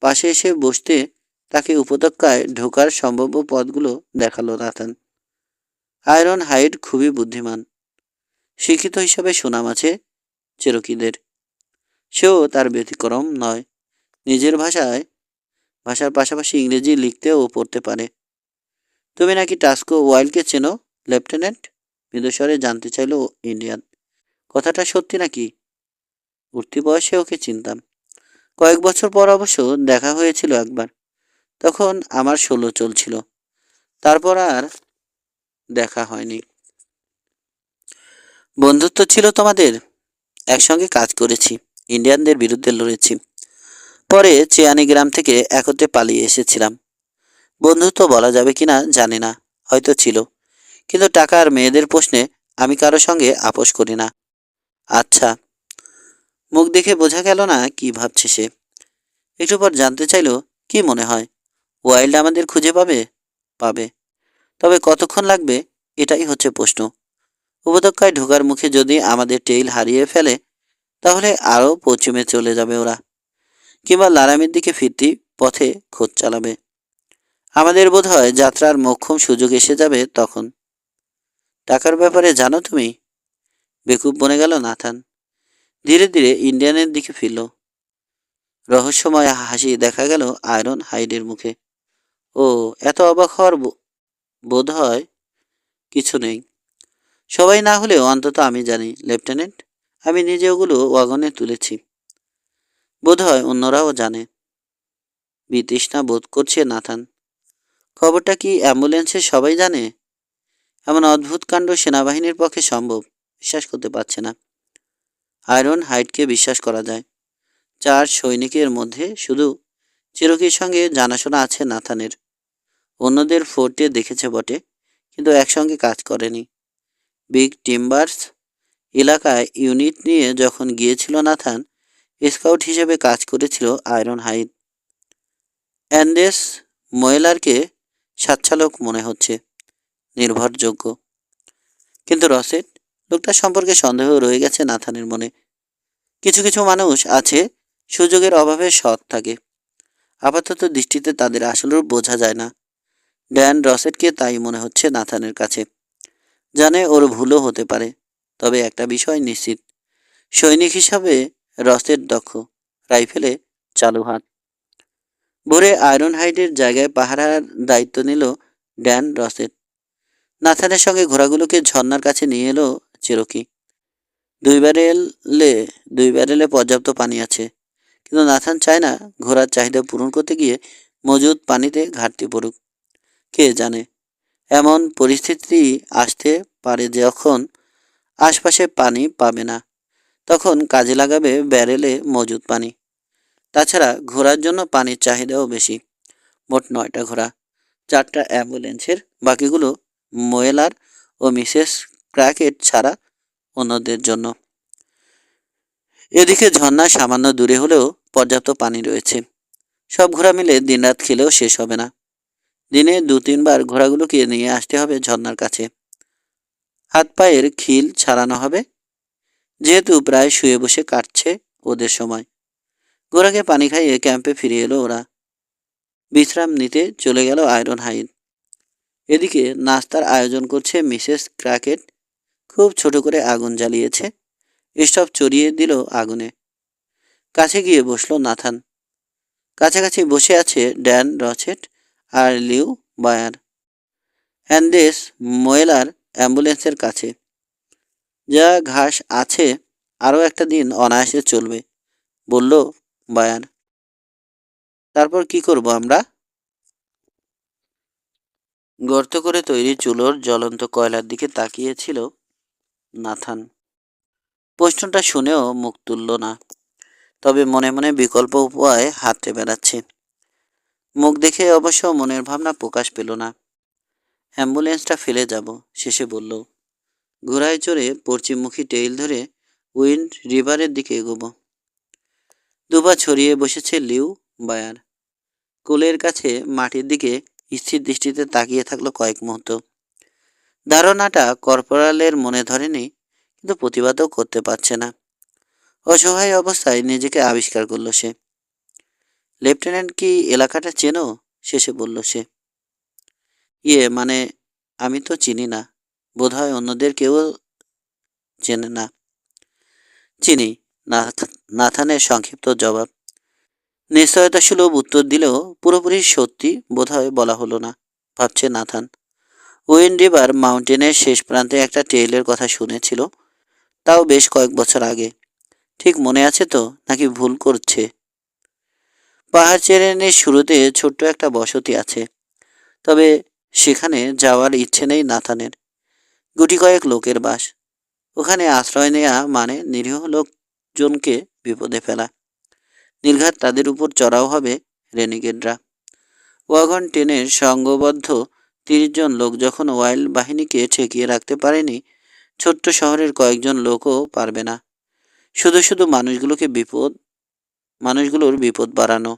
পাশে এসে বসতে তাকে উপত্যকায় ঢোকার সম্ভাব্য পথগুলো দেখালো নাথান। আয়রন হাইড খুবই বুদ্ধিমান, শিক্ষিত হিসাবে সুনাম আছে চেরোকিদের। সেও তার ব্যতিক্রম নয়। নিজের ভাষার পাশাপাশি ইংরেজি লিখতে ও পড়তে পারে। তুমি নাকি টাস্কো ওয়াইল্ডকে চেনো লেফটেন্যান্ট? মৃদুস্বরে জানতে চাইল ইন্ডিয়ান। কথাটা সত্যি নাকি? উঠতি বয়সে ওকে চিনতাম। কয়েক বছর পর অবশ্য দেখা হয়েছিল একবার। তখন আমার 16 চলছিল। তারপর আর দেখা হয়নি। বন্ধুত্ব ছিল তোমাদের? একসঙ্গে কাজ করেছি, ইন্ডিয়ানদের বিরুদ্ধে লড়েছি। পরে চেয়ানি গ্রাম থেকে একত্রে পালিয়ে এসেছিলাম। বন্ধুত্ব বলা যাবে কিনা জানি না, হয়তো ছিল, কিন্তু টাকা আর মেয়েদের প্রশ্নে আমি কারো সঙ্গে আপোষ করি না। আচ্ছা। মুখ দেখে বোঝা গেল না কি ভাবছে সে। একটু পর জানতে চাইল, কি মনে হয় ওয়াইল্ড আমাদের খুঁজে পাবে? পাবে, তবে কতক্ষণ লাগবে এটাই হচ্ছে প্রশ্ন। উপত্যকায় ঢোকার মুখে যদি আমাদের টেইল হারিয়ে ফেলে, তাহলে আরও পশ্চিমে চলে যাবে ওরা, কিংবা লারামের দিকে ফিরতি পথে খোঁজ চালাবে। আমাদের বোধহয় যাত্রার মোক্ষম সুযোগ এসে যাবে তখন। টাকার ব্যাপারে জানো তুমি? বেকুব বনে গেল নাথান। ধীরে ধীরে ইন্ডিয়ানের দিকে ফিরল। রহস্যময় হাসি দেখা গেল আয়রন হাইডের মুখে। ও, এত অবাক হওয়ার বোধ হয় কিছু নেই। সবাই না হলেও অন্তত আমি জানি, লেফটেন্যান্ট। আমি নিজে ওগুলো ওয়াগনে তুলেছি। বোধহয় অন্যরাও জানে। বিতৃষ্ণা বোধ করছে নাথান। খবরটা কি অ্যাম্বুলেন্সের সবাই জানে? এমন অদ্ভুত কাণ্ড সেনাবাহিনীর পক্ষে সম্ভব। বিশ্বাস করতে পারছে না। আয়রন হাইডকে বিশ্বাস করা যায়। 4 সৈনিকের মধ্যে শুধু চেরোকির সঙ্গে জানাশোনা আছে নাথানের। অন্যদের ফোর্টে দেখেছে বটে, কিন্তু একসঙ্গে কাজ করেনি। বিগ টিম্বার্স এলাকায় ইউনিট নিয়ে যখন গিয়েছিল নাথান, স্কাউট হিসেবে কাজ করেছিল আয়রন হাইড। অ্যান্ডেস ময়েলারকে সাচ্ছালক মনে হচ্ছে, নির্ভরযোগ্য। কিন্তু রসেট, লোকটা সম্পর্কে সন্দেহ রয়ে গেছে নাথানের মনে। কিছু কিছু মানুষ আছে, সুযোগের অভাবে সৎ থাকে। আপাতত দৃষ্টিতে তাদের আসল রূপ বোঝা যায় না। ড্যান রসেটকে তাই মনে হচ্ছে নাথানের কাছে। জানে ওর ভুলও হতে পারে, তবে একটা বিষয় নিশ্চিত, সৈনিক হিসাবে রসেট দক্ষ, রাইফেলে চালু হাত। ভোরে আয়রন হাইডের জায়গায় পাহারার দায়িত্ব নিল ড্যান রসেট। নাথানের সঙ্গে ঘোড়াগুলোকে ঝর্ণার কাছে নিয়ে এলো চেরোকি। 2 ব্যারেলে 2 ব্যারেলে পর্যাপ্ত পানি আছে, কিন্তু নাথান চায় না ঘোড়ার চাহিদা পূরণ করতে গিয়ে মজুদ পানিতে ঘাটতি পড়ুক। কে জানে, এমন পরিস্থিতি আসতে পারে যখন আশপাশে পানি পাবে না, তখন কাজে লাগাবে ব্যারেলে মজুদ পানি। তাছাড়া ঘোড়ার জন্য পানির চাহিদাও বেশি। মোট 9টা ঘোড়া, 4টা অ্যাম্বুলেন্সের, বাকিগুলো মোয়েলার ও মিসেস ক্র্যাকেট ছাড়া অন্যদের জন্য। এদিকে ঝর্ণা সামান্য দূরে হলেও পর্যাপ্ত পানি রয়েছে। সব ঘোড়া মিলে দিনরাত খেলেও শেষ হবে না। দিনে 2-3 বার ঘোড়াগুলোকে নিয়ে আসতে হবে ঝর্ণার কাছে। হাত পায়ের খিল ছাড়ানো হবে, যেহেতু প্রায় শুয়ে বসে কাটছে ওদের সময়। ঘোড়াকে পানি খাইয়ে ক্যাম্পে ফিরে এলো ওরা। বিশ্রাম নিতে চলে গেল আয়রন হাইড। এদিকে নাস্তার আয়োজন করছে মিসেস ক্র্যাকেট। খুব ছোট করে আগুন জ্বালিয়েছে, স্টোভ চড়িয়ে দিল আগুনে। কাছে গিয়ে বসলো নাথান। কাছাকাছি বসে আছে ড্যান রসেট আর লিউ বায়ার। অ্যান্ডেস মোয়েলার অ্যাম্বুলেন্সের কাছে। যা ঘাস আছে আরও একটা দিন অনায়াসে চলবে, বলল বায়ার। তারপর কি করব আমরা? গর্ত করে তৈরি চুলোর জ্বলন্ত কয়লার দিকে তাকিয়েছিল নাথান। প্রশ্নটা শুনেও মুখ তুলল না, তবে মনে মনে বিকল্প উপায় হাতে বেড়াচ্ছে। মুখ দেখে অবশ্য মনের ভাবনা প্রকাশ পেল না। অ্যাম্বুলেন্সটা ফেলে যাব, শেষে বলল। ঘোড়ায় চড়ে পশ্চিমমুখী টেইল ধরে উইন্ড রিভারের দিকে এগোবো। দুপা ছড়িয়ে বসেছে লিউ বায়ার। কোলের কাছে মাটির দিকে স্থির দৃষ্টিতে তাকিয়ে থাকলো কয়েক মুহূর্ত। ধারণাটা কর্পোরালের মনে ধরেনি, কিন্তু প্রতিবাদও করতে পারছে না। অসহায় অবস্থায় নিজেকে আবিষ্কার করলো সে। লেফটেন্যান্ট, কি এলাকাটা চেনো? শেষে বলল সে। মানে, আমি তো চিনি না। বোধহয় অন্যদের কেউ চেনে না। চিনি, নাথানের সংক্ষিপ্ত জবাব। নিশ্চয়তা সুলভ উত্তর দিলেও পুরোপুরি সত্যি বোধহয় বলা হলো না, ভাবছে নাথান। উইন্ড রিভার মাউন্টেনের শেষ প্রান্তে একটা টেইলের কথা শুনেছিল, তাও বেশ কয়েক বছর আগে। ঠিক মনে আছে তো, নাকি ভুল করছে? পাহাড় চেরেনের শুরুতে ছোট্ট একটা বসতি আছে, তবে সেখানে যাওয়ার ইচ্ছে নেই নাথানের। গুটি কয়েক লোকের বাস। ওখানে আশ্রয় নেয়া মানে নিরীহ লোকজনকে বিপদে ফেলা। নির্ঘাত তাদের উপর চড়াও হবে রেনিগেডরা। ওয়াগন টেনের সংঘবদ্ধ 30 জন লোক যখন ওয়াইল্ড বাহিনীকে ঠেকিয়ে রাখতে পারেনি, ছোট্ট শহরের কয়েকজন লোকও পারবে না। শুধু শুধু মানুষগুলোর বিপদ বাড়ানো।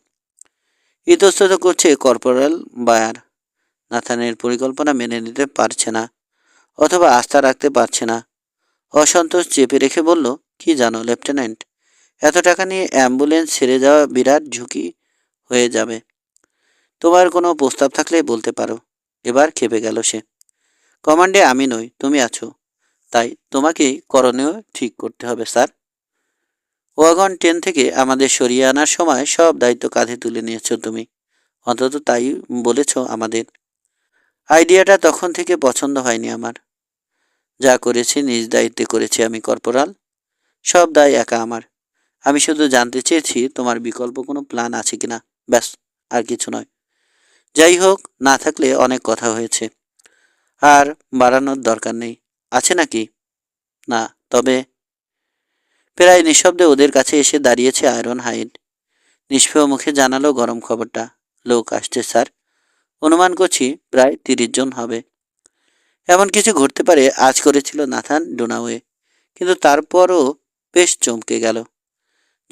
ইতস্তত করছে কর্পোরাল বায়ার। নাথানের পরিকল্পনা মেনে নিতে পারছে না, অথবা আস্থা রাখতে পারছে না। অসন্তোষ চেপে রেখে বলল, কি জানো লেফটেন্যান্ট, এত টাকা নিয়ে অ্যাম্বুলেন্স ছেড়ে যাওয়া বিরাট ঝুঁকি হয়ে যাবে। তোমার কোনো প্রস্তাব থাকলে বলতে পারো। এবার খেপে গেল সে। কমান্ডে আমি নই, তুমি আছো, তাই তোমাকেই করণীয় ঠিক করতে হবে স্যার। ওয়াগন 10 থেকে আমাদের সরিয়ে আনার সময় সব দায়িত্ব কাঁধে তুলে নিয়েছো তুমি। অন্তত তাই বলেছ আমাদের। আইডিয়াটা তখন থেকে পছন্দ হয়নি আমার। যা করেছি নিজ দায়িত্বে করেছি আমি কর্পোরাল। সব দায় একা আমার। আমি শুধু জানতে চেয়েছি তোমার বিকল্প কোনো প্ল্যান আছে কিনা, ব্যাস, আর কিছু নয়। যাই হোক, না থাকলে অনেক কথা হয়েছে, আর বাড়ানোর দরকার নেই। আছে নাকি? না, তবে। প্রায় নিঃশব্দে ওদের কাছে এসে দাঁড়িয়েছে আয়রন হাইড। নিষ্প্রিয় মুখে জানালো গরম খবরটা। লোক আসছে স্যার। অনুমান করছি প্রায় 30 জন হবে। এমন কিছু ঘটতে পারে আজ করেছিল নাথান ডোনাওয়ে, কিন্তু তারপরও বেশ চমকে গেল।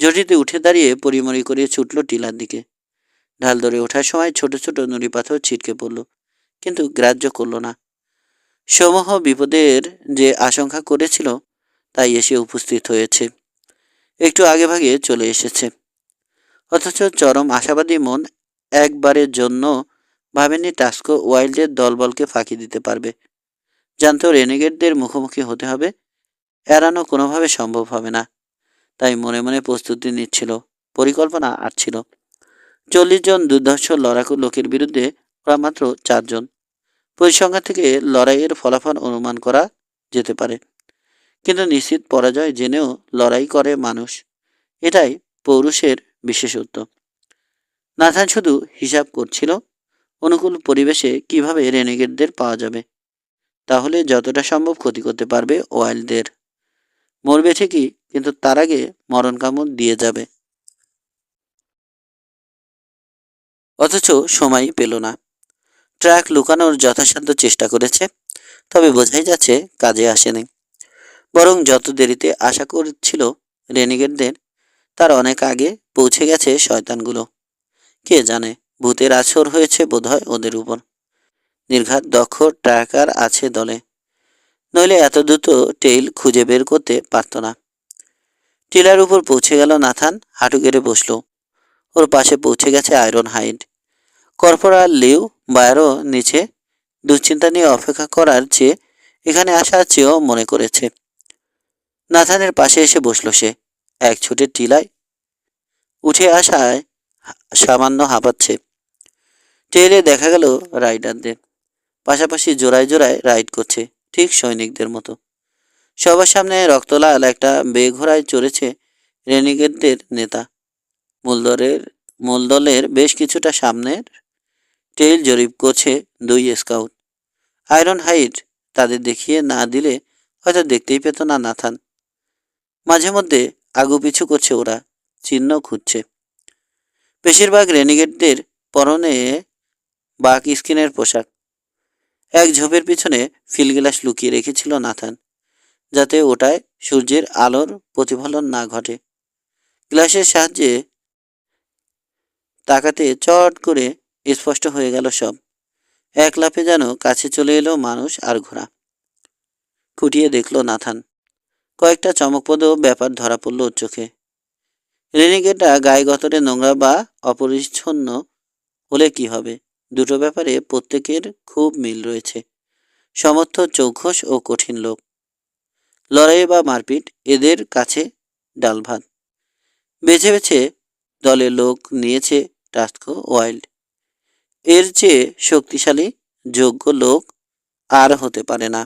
জটিতে উঠে দাঁড়িয়ে পরিমরি করে ছুটল টিলার দিকে। ঢাল ধরে ওঠার সময় ছোট ছোট নুড়ি পাথর ছিটকে পড়ল, কিন্তু গ্রাহ্য করল না। সমূহ বিপদের যে আশঙ্কা করেছিল তাই এসে উপস্থিত হয়েছে, একটু আগে ভাগে চলে এসেছে। অথচ চরম আশাবাদী মন একবারের জন্য ভাবেনি টাস্কো ওয়াইল্ডের দলবলকে ফাঁকি দিতে পারবে। জানতো রেনেগেডদের মুখোমুখি হতে হবে, এড়ানো কোনোভাবে সম্ভব হবে না। তাই মনে মনে প্রস্তুতি নিচ্ছিল, পরিকল্পনা আটছিল। 40 জন দুর্ধর্ষ লড়াকু লোকের বিরুদ্ধে ওরা মাত্র 4 জন। পরিসংখ্যান থেকে লড়াইয়ের ফলাফল অনুমান করা যেতে পারে, কিন্তু নিশ্চিত পরাজয় জেনেও লড়াই করে মানুষ। এটাই পৌরুষের বিশেষত্ব। নাথান শুধু হিসাব করছিল অনুকূল পরিবেশে কিভাবে রেনেগেডদের পাওয়া যাবে, তাহলে যতটা সম্ভব ক্ষতি করতে পারবে ওয়াইল্ডদের। মরবে ঠিকই, কিন্তু তার আগে মরণ কামড় দিয়ে যাবে। অথচ সময়ই পেল না। ট্র্যাক লুকানোর যথাসাধ্য চেষ্টা করেছে, তবে বোঝাই যাচ্ছে কাজে আসেনি। বরং যত দেরিতে আশা করছিল রেনিগেটদের, তার অনেক আগে পৌঁছে গেছে শয়তানগুলো। কে জানে, ভূতের আছর হয়েছে বোধহয় ওদের উপর। নির্ঘাত দক্ষ ট্র্যাকার আছে দলে, নইলে এত দ্রুত টেইল খুঁজে বের করতে পারত না। টিলার উপর পৌঁছে গেল নাথান, হাঁটু গেড়ে বসল। ওর পাশে পৌঁছে গেছে আয়রন হাইড। কর্পোরাল লিউ বায়ারও নিচে। দুশ্চিন্তা নিয়ে অপেক্ষা করার চেয়ে এখানে আসা চেয়েও মনে করেছে। নাথানের পাশে এসে বসল সে। এক ছুটে টিলায় উঠে আসায় সামান্য হাঁপাচ্ছে। টেলে দেখা গেল রাইডারদের পাশাপাশি জোড়ায় জোড়ায় রাইড করছে, ঠিক সৈনিকদের মতো। সবার সামনে রক্তলাল একটা বেঘোড়ায় চড়েছে রেনিগেটদের নেতা। মূলদলের মূলদলের বেশ কিছুটা সামনের টেইল জরিপ করছে 2 স্কাউট। আয়রন হাইট তাদের দেখিয়ে না দিলে হয়তো দেখতেই পেত না নাথান। মাঝে মধ্যে আগুপিছু করছে ওরা, চিহ্ন খুঁজছে। বেশিরভাগ রেনিগেটদের পরনে বাক স্কিনের পোশাক। এক ঝোপের পিছনে ফিল গ্লাস লুকিয়ে রেখেছিল নাথান, যাতে ওটায় সূর্যের আলোর প্রতিফলন না ঘটে। গ্লাসের সাহায্যে তাকাতে চট করে স্পষ্ট হয়ে গেল সব। এক লাফে যেন কাছে চলে এলো মানুষ আর ঘোড়া। খুঁটিয়ে দেখল নাথান। কয়েকটা চমকপ্রদ ব্যাপার ধরা পড়ল ওর চোখে। রেনিগেটরা গায়ে গতরে নোংরা বা অপরিচ্ছন্ন হলে কি হবে, দুটো ব্যাপারে প্রত্যেকের খুব মিল রয়েছে। সমর্থ, চৌখস ও কঠিন লোক। লড়াই বা মারপিট এদের কাছে ডাল ভাত। বেছে বেছে দলের লোক নিয়েছে টাস্কো ওয়াইল্ড। এর চেয়ে শক্তিশালী যোগ্য লোক আর হতে পারে না।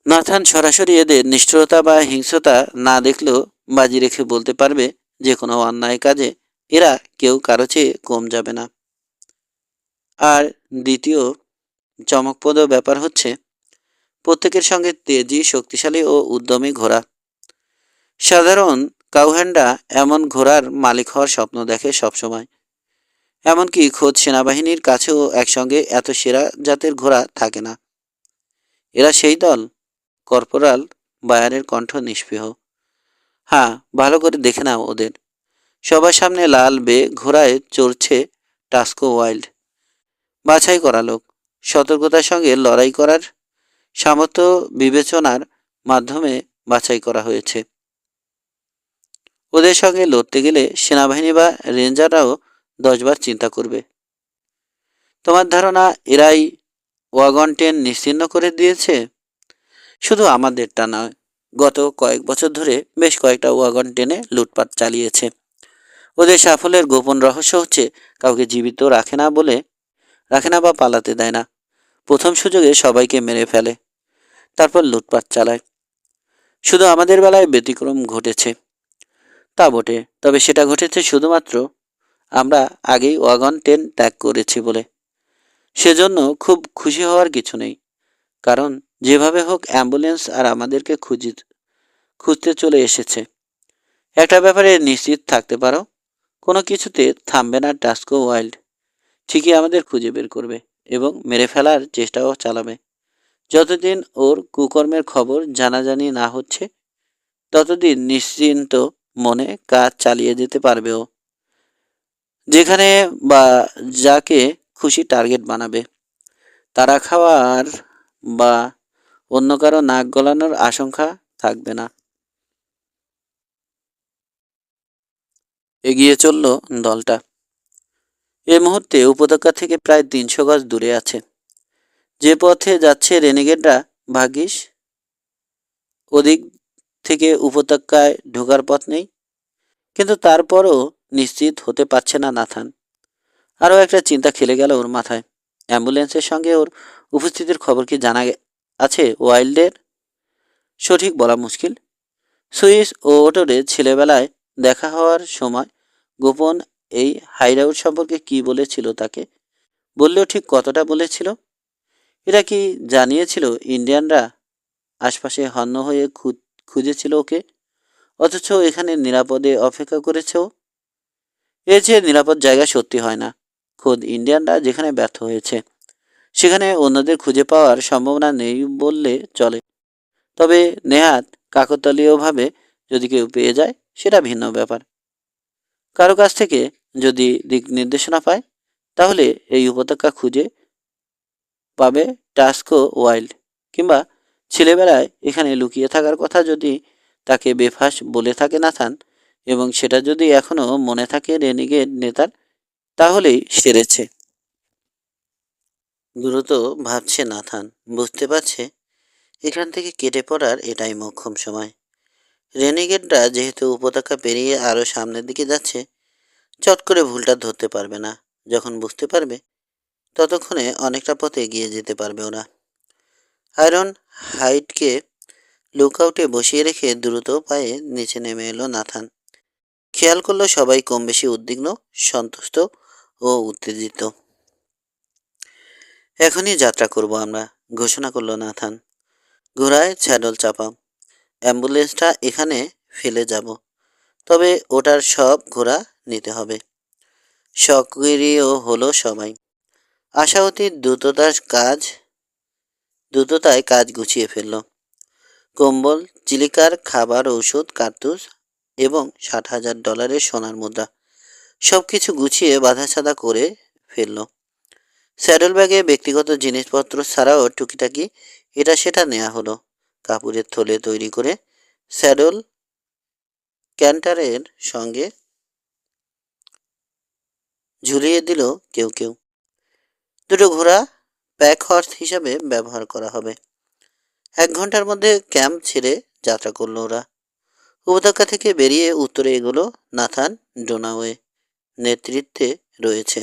নাথান সরাসরি এদের নিষ্ঠুরতা বা হিংস্রতা না দেখলেও বাজি রেখে বলতে পারবে যে কোনো অন্যায় কাজে এরা কেউ কারো চেয়ে কম যাবে না। আর দ্বিতীয় চমকপ্রদ ব্যাপার হচ্ছে, প্রত্যেকের সঙ্গে তেজি, শক্তিশালী ও উদ্যমী ঘোড়া। সাধারণ কাউহ্যান্ডা এমন ঘোড়ার মালিক হওয়ার স্বপ্ন দেখে সবসময়। এমনকি খোদ সেনাবাহিনীর কাছেও একসঙ্গে এত সেরা জাতের ঘোড়া থাকে না। এরা সেই দল। কর্পোরাল বায়ারের কণ্ঠ নিষ্পৃহ। হ্যাঁ, ভালো করে দেখে নাও ওদের। সবার সামনে লাল বে ঘোড়ায় চড়ছে টাস্কো ওয়াইল্ড। বাছাই করা লোক, সতর্কতার সঙ্গে লড়াই করার সামর্থ্য বিবেচনার মাধ্যমে বাছাই করা হয়েছে। ওদের সঙ্গে লড়তে গেলে সেনাবাহিনী বা রেঞ্জাররাও 10 বার চিন্তা করবে। তোমার ধারণা এরাই ওয়াগন 10 নিশ্চিহ্ন করে দিয়েছে? শুধু আমাদেরটা নয়, গত কয়েক বছর ধরে বেশ কয়েকটা ওয়াগন টেনে লুটপাট চালিয়েছে। ওদের সাফল্যের গোপন রহস্য হচ্ছে কাউকে জীবিত রাখে না বা পালাতে দেয় না। প্রথম সুযোগে সবাইকে মেরে ফেলে, তারপর লুটপাট চালায়। শুধু আমাদের বেলায় ব্যতিক্রম ঘটেছে। তা বটে, তবে সেটা ঘটেছে শুধুমাত্র আমরা আগেই ওয়াগন ট্রেন ত্যাগ করেছি বলে। সেজন্য খুব খুশি হওয়ার কিছু নেই, কারণ যেভাবে হোক অ্যাম্বুলেন্স আর আমাদেরকে খুঁজতে চলে এসেছে। একটা ব্যাপারে নিশ্চিত থাকতে পারো, কোনো কিছুতে থামবে না টাস্কো ওয়াইল্ড। ঠিকই আমাদের খুঁজে বের করবে এবং মেরে ফেলার চেষ্টাও চালাবে। যতদিন ওর কুকর্মের খবর জানাজানি না হচ্ছে, ততদিন নিশ্চিন্ত মনে কাজ চালিয়ে যেতে পারবে ও। যেখানে বা যাকে খুশি টার্গেট বানাবে। তারা খাওয়ার বা অন্য কারো নাক গলানোর আশঙ্কা থাকবে না। এগিয়ে চলল দলটা। এই মুহূর্তে উপত্যকা থেকে প্রায় 300 গজ দূরে আছে। যে পথে যাচ্ছে রেনিগেডরা, ভাগ্যিস ওদিক থেকে উপত্যকায় ঢোকার পথ নেই। কিন্তু তারপরও নিশ্চিত হতে পারছে না নাথান। আরও একটা চিন্তা খেলে গেল ওর মাথায়। অ্যাম্বুলেন্সের সঙ্গে ওর উপস্থিতির খবর কি জানা আছে ওয়াইল্ডের? সঠিক বলা মুশকিল। সুইস ও ওটরে ছেলেবেলায় দেখা হওয়ার সময় গোপন এই হাইডআউট সম্পর্কে কি বলেছিল তাকে? বললেও ঠিক কতটা বলেছিল? এরা কি জানিয়েছিল ইন্ডিয়ানরা আশপাশে হন্য হয়ে খুঁজেছিল ওকে, অথচ এখানে নিরাপদে অপেক্ষা করেছে ও? এর যে নিরাপদ জায়গা সত্যি হয় না। খোদ ইন্ডিয়ানরা যেখানে ব্যর্থ হয়েছে, সেখানে অন্যদের খুঁজে পাওয়ার সম্ভাবনা নেই বললে চলে। তবে নেহাত কাকতালীয়ভাবে যদি কেউ পেয়ে যায়, সেটা ভিন্ন ব্যাপার। কারো কাছ থেকে যদি দিক নির্দেশনা পায়, তাহলে এই উপত্যকা খুঁজে পাবে টাস্কো ওয়াইল্ড। কিংবা ছেলেবেলায় এখানে লুকিয়ে থাকার কথা যদি তাকে বেফাঁস বলে থাকে নাথান, এবং সেটা যদি এখনও মনে থাকে রেনিগেড নেতার, তাহলেই সেরেছে। দ্রুত ভাবছে নাথান। বুঝতে পারছে এখান থেকে কেটে পড়ার এটাই মোক্ষম সময়। রেনিগেডরা যেহেতু উপত্যকা পেরিয়ে আরও সামনের দিকে যাচ্ছে, চট করে ভুলটা ধরতে পারবে না। যখন বুঝতে পারবে, ততক্ষণে অনেকটা পথে এগিয়ে যেতে পারবে ওরা। আয়রন হাইটকে লুকআউটে বসিয়ে রেখে দ্রুত পায়ে নিচে নেমে এলো নাথান। খেয়াল করলো সবাই কম বেশি উদ্বিগ্ন, সন্তুষ্ট ও উত্তেজিত। এখনই যাত্রা করব আমরা, ঘোষণা করলো নাথান। ঘোড়ায় স্যাডল চাপা। অ্যাম্বুলেন্সটা এখানে ফেলে যাব, তবে ওটার সব ঘোড়া নিতে হবে। সক্রিয় হলো সবাই। আশাবতী দ্রুততায় কাজ গুছিয়ে ফেলল। কম্বল, চিলিকার, খাবার, ঔষধ, কার্তুজ এবং $60,000 সোনার মুদ্রা সব কিছু গুছিয়ে বাঁধাছাদা করে ফেলল। স্যাডল ব্যাগে ব্যক্তিগত জিনিসপত্র ছাড়াও টুকিটাকি এটা সেটা নেওয়া হলো। কাপড়ের থলে তৈরি করে স্যাডল ক্যান্টারের সঙ্গে ঝুলিয়ে দিল কেউ কেউ। দুটো ঘোড়া প্যাক হর্স হিসাবে ব্যবহার করা হবে। 1 ঘন্টার মধ্যে ক্যাম্প ছেড়ে যাত্রা করলো ওরা। উপত্যকা থেকে বেরিয়ে উত্তরে এগোলো নাথান। ডোনাওয়ে নেতৃত্বে রয়েছে।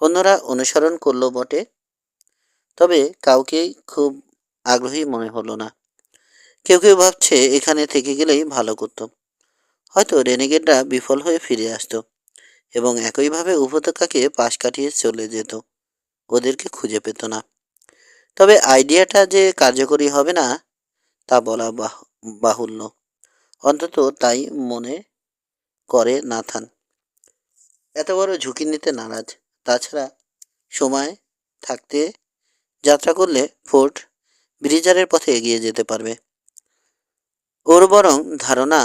অন্যরা অনুসরণ করলো বটে, তবে কাউকেই খুব আগ্রহী মনে হলো না। কেউ কেউ ভাবছে এখানে থেকে গেলেই ভালো করতো। হয়তো রেনিগেডরা বিফল হয়ে ফিরে আসতো এবং একইভাবে উপত্যকাকে পাশ কাটিয়ে চলে যেত। ওদেরকে খুঁজে পেত না। তবে আইডিয়াটা যে কার্যকরী হবে না তা বলা বাহুল্য। অন্তত তাই মনে করে নাথান। এত বড় ঝুঁকি নিতে নারাজ। তাছাড়া সময় থাকতে যাত্রা করলে ফোর্ট ব্রিজারের পথে এগিয়ে যেতে পারবে। ওর বরং ধারণা,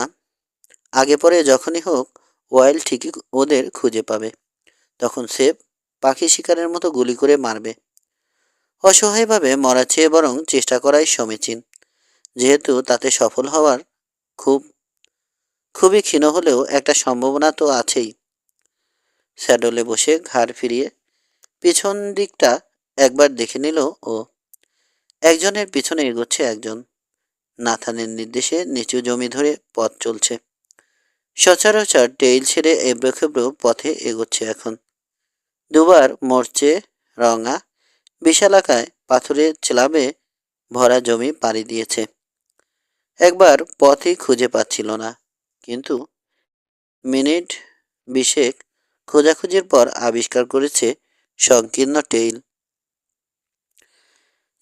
আগে পরে যখনই হোক ওয়াইল্ড ঠিকই ওদের খুঁজে পাবে। তখন সে পাখি শিকারের মতো গুলি করে মারবে। অসহায়ভাবে মরার চেয়ে বরং চেষ্টা করাই সমীচীন, যেহেতু তাতে সফল হওয়ার খুবই ক্ষীণ হলেও একটা সম্ভাবনা তো আছেই। স্যাডলে বসে ঘাড় ফিরিয়ে পিছন দিকটা একবার দেখে নিল ও। একজনের পিছনে এগোচ্ছে একজন। নাথানের নির্দেশে নিচু জমি ধরে পথ চলছে। সচরাচর টেইল ছেড়ে এবড়োখেবড়ো পথে এগোচ্ছে এখন। দুবার মরচে রঙা বিশালাকায় পাথরের চেলাবে ভরা জমি পাড়ি দিয়েছে। একবার পথই খুঁজে পাচ্ছিল না, কিন্তু মিনিট বিশেক খোঁজাখুঁজির পর আবিষ্কার করেছে সংকীর্ণ টেইল।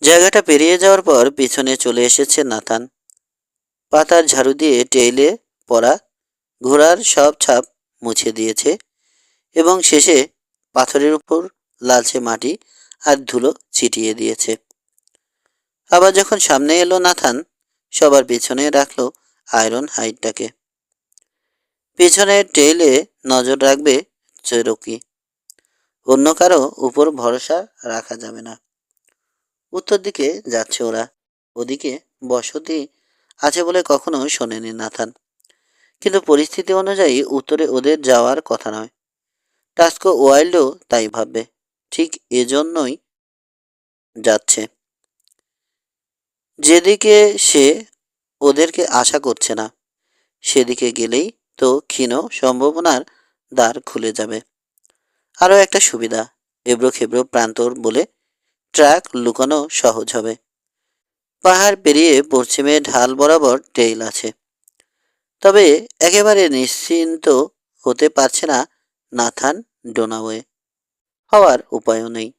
জায়গাটা পেরিয়ে যাওয়ার পর পিছনে চলে এসেছে নাথান। পাতার ঝাড়ু দিয়ে টেইলে পড়া ঘোড়ার সব ছাপ মুছে দিয়েছে এবং শেষে পাথরের উপর লালচে মাটি আর ধুলো ছিটিয়ে দিয়েছে। আবার যখন সামনে এলো নাথান, সবার পিছনে রাখলো আয়রন হাইটটাকে। পিছনের টেইলে নজর রাখবে চেরোকি, অন্য কারো উপর ভরসা রাখা যাবে না। উত্তর দিকে যাচ্ছে ওরা, ওদিকে বসতি আছে বলে কখনো শোনেনি নাথান, কিন্তু পরিস্থিতি অনুযায়ী উত্তরে ওদের যাওয়ার কথা নয়। টাস্কো ওয়াইল্ডও তাই ভাববে, ঠিক এজন্যই যাচ্ছে। যেদিকে সে ওদেরকে আশা করছে না, সেদিকে গেলেই তো ক্ষীণ সম্ভাবনার দ্বার খুলে যাবে। আরও একটা সুবিধা, এবড়ো খেবড়ো প্রান্তর বলে ট্র্যাক লুকানো সহজ হবে। পাহাড় পেরিয়ে পশ্চিমে ঢাল বরাবর টেইল আছে, তবে একেবারে নিশ্চিন্ত হতে পারছে না নাথান ডোনাওয়ে। হওয়ার উপায়ও নেই।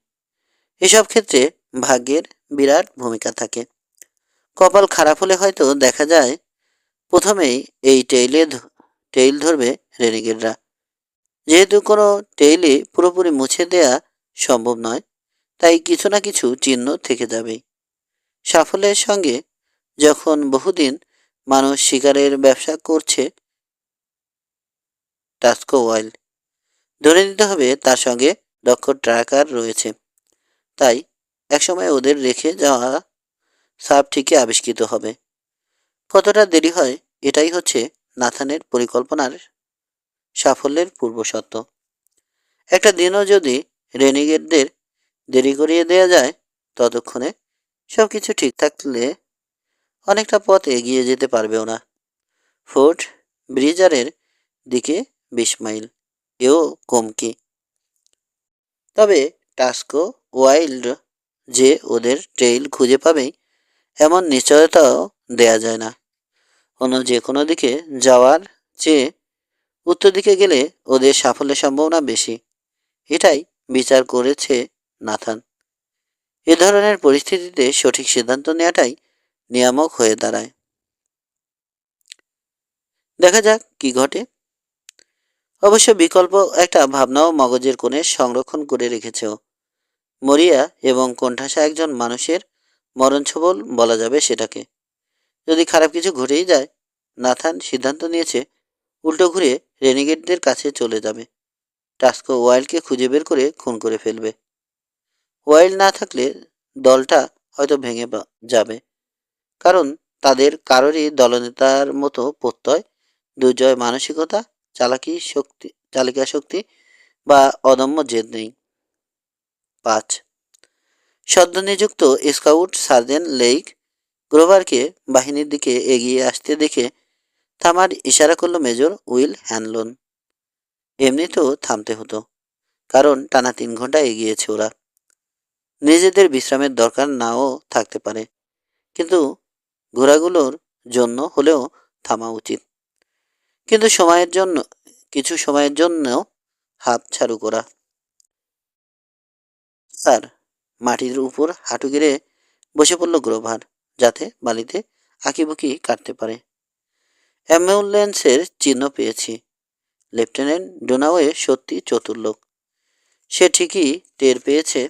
এসব ক্ষেত্রে ভাগ্যের বিরাট ভূমিকা থাকে। কপাল খারাপ হলে হয়তো দেখা যায় প্রথমেই এই টেইল ধরবে রেনিগেডরা। যেহেতু কোনো টেইলই পুরোপুরি মুছে দেয়া সম্ভব নয়, তাই কিছু না কিছু চিহ্ন থেকে যাবেই। সাফল্যের সঙ্গে যখন বহুদিন মানুষ শিকারের ব্যবসা করছে, টাস্কো ওয়াইল্ড ধরে নিতে হবে তার সঙ্গে দক্ষ ট্র্যাকার রয়েছে। তাই একসময় ওদের রেখে যাওয়া সাপ ঠিকই আবিষ্কৃত হবে। কতটা দেরি হয়, এটাই হচ্ছে নাথানের পরিকল্পনার সাফল্যের পূর্বশর্ত। একটা দিনও যদি রেনিগেটদের দেরি করিয়ে দেয়া যায়, ততক্ষণে সব কিছু ঠিক থাকলে অনেকটা পথ এগিয়ে যেতে পারবে ওরা। ফোর্ট ব্রিজারের দিকে 20 মাইল, এও কম কি। তবে টাস্কো ওয়াইল্ড যে ওদের ট্রেইল খুঁজে পাবে এমন নিশ্চয়তাও দেয়া যায় না। অন্য যে কোনো দিকে যাওয়ার চেয়ে উত্তর দিকে গেলে ওদের সাফল্যের সম্ভাবনা বেশি, এটাই বিচার করেছে নাথান। এ ধরনের পরিস্থিতিতে সঠিক সিদ্ধান্ত নেওয়াটাই নিয়ামক হয়ে দাঁড়ায়। দেখা যাক কি ঘটে। অবশ্য বিকল্প একটা ভাবনাও মগজের কোণে সংরক্ষণ করে রেখেছে ও। মরিয়া এবং কোণঠাসা একজন মানুষের মরণছোবল বলা যাবে সেটাকে। যদি খারাপ কিছু ঘটেই যায়, নাথান সিদ্ধান্ত নিয়েছে উল্টো ঘুরে রেনিগেটদের কাছে চলে যাবে। টাস্কো ওয়াইল্ডকে খুঁজে বের করে খুন করে ফেলবে। ওয়াইল্ড না থাকলে দলটা হয়তো ভেঙে যাবে, কারণ তাদের কারোরই দলনেতার মতো প্রত্যয়, দুর্জয় মানসিকতা, চালিকা শক্তি বা অদম্য জেদ নেই। 5. সদ্য নিযুক্ত স্কাউট সার্জেন্ট লেইক গ্রোভারকে বাহিনীর দিকে এগিয়ে আসতে দেখে থামার ইশারা করল মেজর উইল হ্যানলন। এমনিতেও থামতে হতো, কারণ টানা 3 ঘন্টা এগিয়েছে ওরা। নিজেদের বিশ্রামের দরকার নাও থাকতে পারে, কিন্তু ঘোড়াগুলোর জন্য হলেও থামা উচিত। কিন্তু কিছু সময়ের জন্য হাত ছাড়ু করা। স্যার, মাটির উপর হাঁটু গেড়ে বসে পড়ল গ্রোভার, যাতে বালিতে আঁকিবুকি কাটতে পারে। অ্যাম্বুলেন্সের চিহ্ন পেয়েছি। লেফটেন্যান্ট ডোনাওয়ে সত্যি চতুর লোক। সে ঠিকই টের পেয়েছে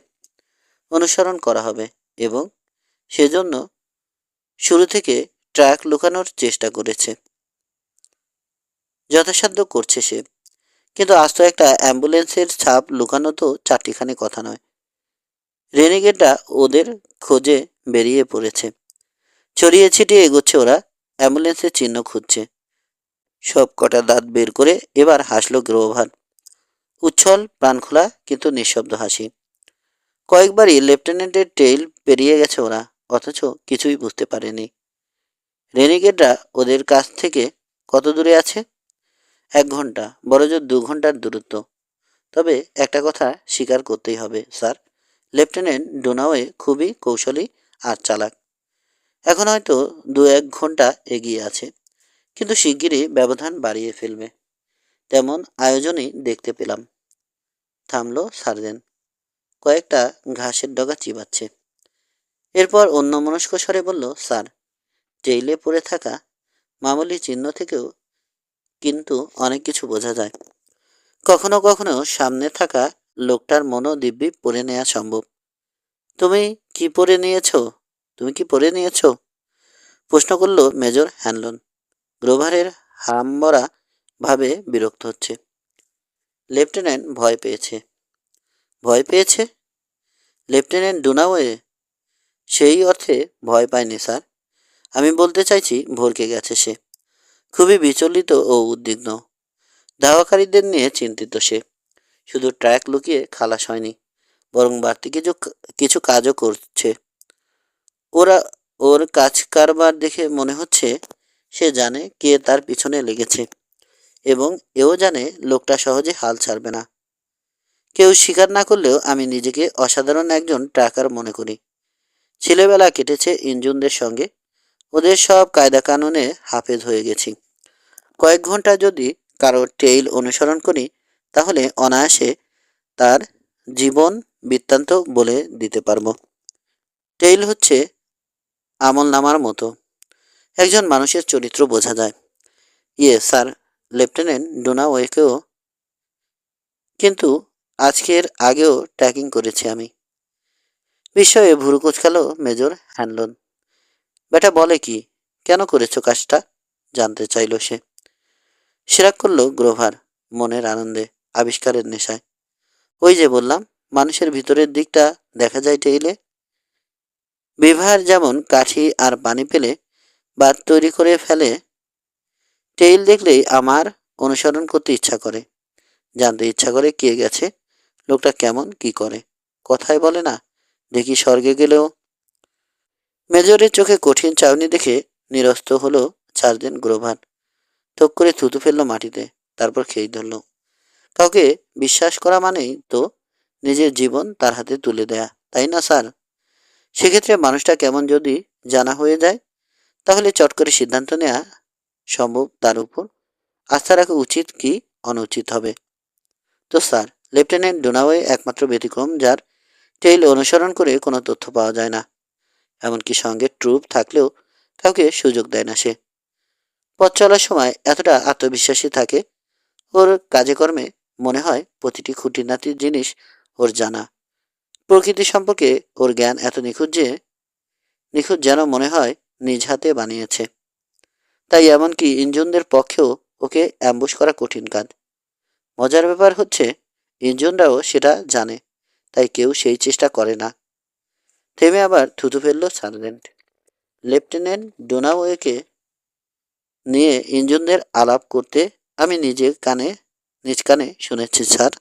অনুসরণ করা হবে এবং সেজন্য শুরু থেকে ট্র্যাক লুকানোর চেষ্টা করেছে। যথাসাধ্য করছে সে, কিন্তু আস্ত একটা অ্যাম্বুলেন্সের ছাপ লুকানো তো চারটিখানি কথা নয়। রেনিগেটরা ওদের খোঁজে বেরিয়ে পড়েছে। ছড়িয়ে ছিটিয়ে এগোচ্ছে ওরা, অ্যাম্বুলেন্সের চিহ্ন খুঁজছে। সব কটা দাঁত বের করে এবার হাসলো গ্রোভার। উচ্ছল, প্রাণখোলা, কিন্তু নিঃশব্দ হাসি। কয়েকবারই লেফটেন্যান্টের টেইল পেরিয়ে গেছে ওরা, অথচ কিছুই বুঝতে পারেনি। রেনিগেডরা ওদের কাছ থেকে কত দূরে আছে? 1 ঘন্টা, বড়জোর 2 ঘন্টার দূরত্ব। তবে একটা কথা স্বীকার করতেই হবে স্যার, লেফটেন্যান্ট ডোনাওয়ে খুবই কৌশলী আর চালাক। এখন হয়তো 2-1 ঘন্টা এগিয়ে আছে, কিন্তু শিগগিরই ব্যবধান বাড়িয়ে ফেলবে, তেমন আয়োজনই দেখতে পেলাম। থামলো সার্জেন্ট, কয়েকটা ঘাসের ডগা চিবাচ্ছে। এরপর অন্যমনস্ক স্বরে বলল, স্যার, টেইলে পড়ে থাকা মামুলি চিহ্ন থেকেও কিন্তু অনেক কিছু বোঝা যায়। কখনো কখনো সামনে থাকা লোকটার মনও দিব্যি পড়ে নেওয়া সম্ভব। তুমি কি পড়ে নিয়েছ? তুমি কি পড়ে নিয়েছ? প্রশ্ন করল মেজর হ্যানলন। গ্রোভারের হারাম্বরা ভাবে বিরক্ত হচ্ছে। লেফটেন্যান্ট ভয় পেয়েছে। ভয় পেয়েছে? লেফটেন্যান্ট ডুনাওয়ে সেই অর্থে ভয় পায়নি স্যার। আমি বলতে চাইছি ভরকে গেছে সে। খুবই বিচলিত ও উদ্বিগ্ন। ধাওয়াকারীদের নিয়ে চিন্তিত সে। শুধু ট্র্যাক লুকিয়ে খালাস হয়নি, বরং বাড়তি কিছু কাজও করছে। ওরা ওর কাজ কারবার দেখে মনে হচ্ছে সে জানে কে তার পিছনে লেগেছে, এবং এও জানে লোকটা সহজে হাল ছাড়বে না। কেউ স্বীকার না করলেও আমি নিজেকে অসাধারণ একজন ট্র্যাকার মনে করি। ছেলেবেলা কেটেছে ইঞ্জুনদের সঙ্গে, ওদের সব কায়দা কানুনে হাফেজ হয়ে গেছি। কয়েক ঘন্টা যদি কারো টেইল অনুসরণ করি, তাহলে অনায়াসে তার জীবন বৃত্তান্ত বলে দিতে পারবো। টেইল হচ্ছে আমলনামার মতো, একজন মানুষের চরিত্র বোঝা যায়। ইয়ে স্যার, লেফটেন্যান্ট ডোনাওয়েকেও কিন্তু আজকের আগেও ট্র্যাকিং করেছি আমি। বিস্ময়ে ভুরু কুঁচকালো মেজর হ্যানলন। বেটা বলে কি? কেন করেছো কাজটা? জানতে চাইল সে। সিরাক করল গ্রোভার, মনের আনন্দে, আবিষ্কারের নেশায়। ওই যে বললাম, মানুষের ভিতরের দিকটা দেখা যায় টেইলে। বিভার যেমন কাঠি আর পানি পেলে বাদ তৈরি করে ফেলে, টেইল দেখলেই আমার অনুসরণ করতে ইচ্ছা করে, জানতে ইচ্ছা করে কে গেছে, লোকটা কেমন, কি করে। কথায় বলে না, দেখি স্বর্গে গেলেও। মেজরের চোখে কঠিন চাউনি দেখে নিরস্ত হলো সার্জেন্ট গ্রোভার। থক করে থুতু ফেললো মাটিতে, তারপর খেয়ে ধরল। কাউকে বিশ্বাস করা মানেই তো নিজের জীবন তার হাতে তুলে দেয়া, তাই না স্যার? সেক্ষেত্রে মানুষটা কেমন যদি জানা হয়ে যায়, তাহলে চট করে সিদ্ধান্ত নেওয়া সম্ভব তার উপর আস্থা রাখা উচিত কি অনুচিত হবে। তো স্যার, লেফটেন্যান্ট ডোনাওয়ে একমাত্র ব্যতিক্রম যার টেইল অনুসরণ করে কোনো তথ্য পাওয়া যায় না। এমনকি সঙ্গে ট্রুপ থাকলেও কাউকে সুযোগ দেয় না সে। পথ চলার সময় এতটা আত্মবিশ্বাসী থাকে, ওর কাজে কর্মে মনে হয় প্রতিটি খুঁটিনাটি জিনিস ওর জানা। প্রকৃতি সম্পর্কে ওর জ্ঞান এত নিখুঁত যেন মনে হয় নিজ হাতে বানিয়েছে। তাই এমনকি ইঞ্জিনদের পক্ষেও ওকে অ্যাম্বুশ করা কঠিন কাজ। মজার ব্যাপার হচ্ছে, ইঞ্জিনরাও সেটা জানে, তাই কেউ সেই চেষ্টা করে না। থেমে আবার থুতু ফেলল সার্জেন্ট। লেফটেন্যান্ট ডোনাওয়েকে নিয়ে ইঞ্জিনদের আলাপ করতে আমি নিজ কানে শুনেছি স্যার।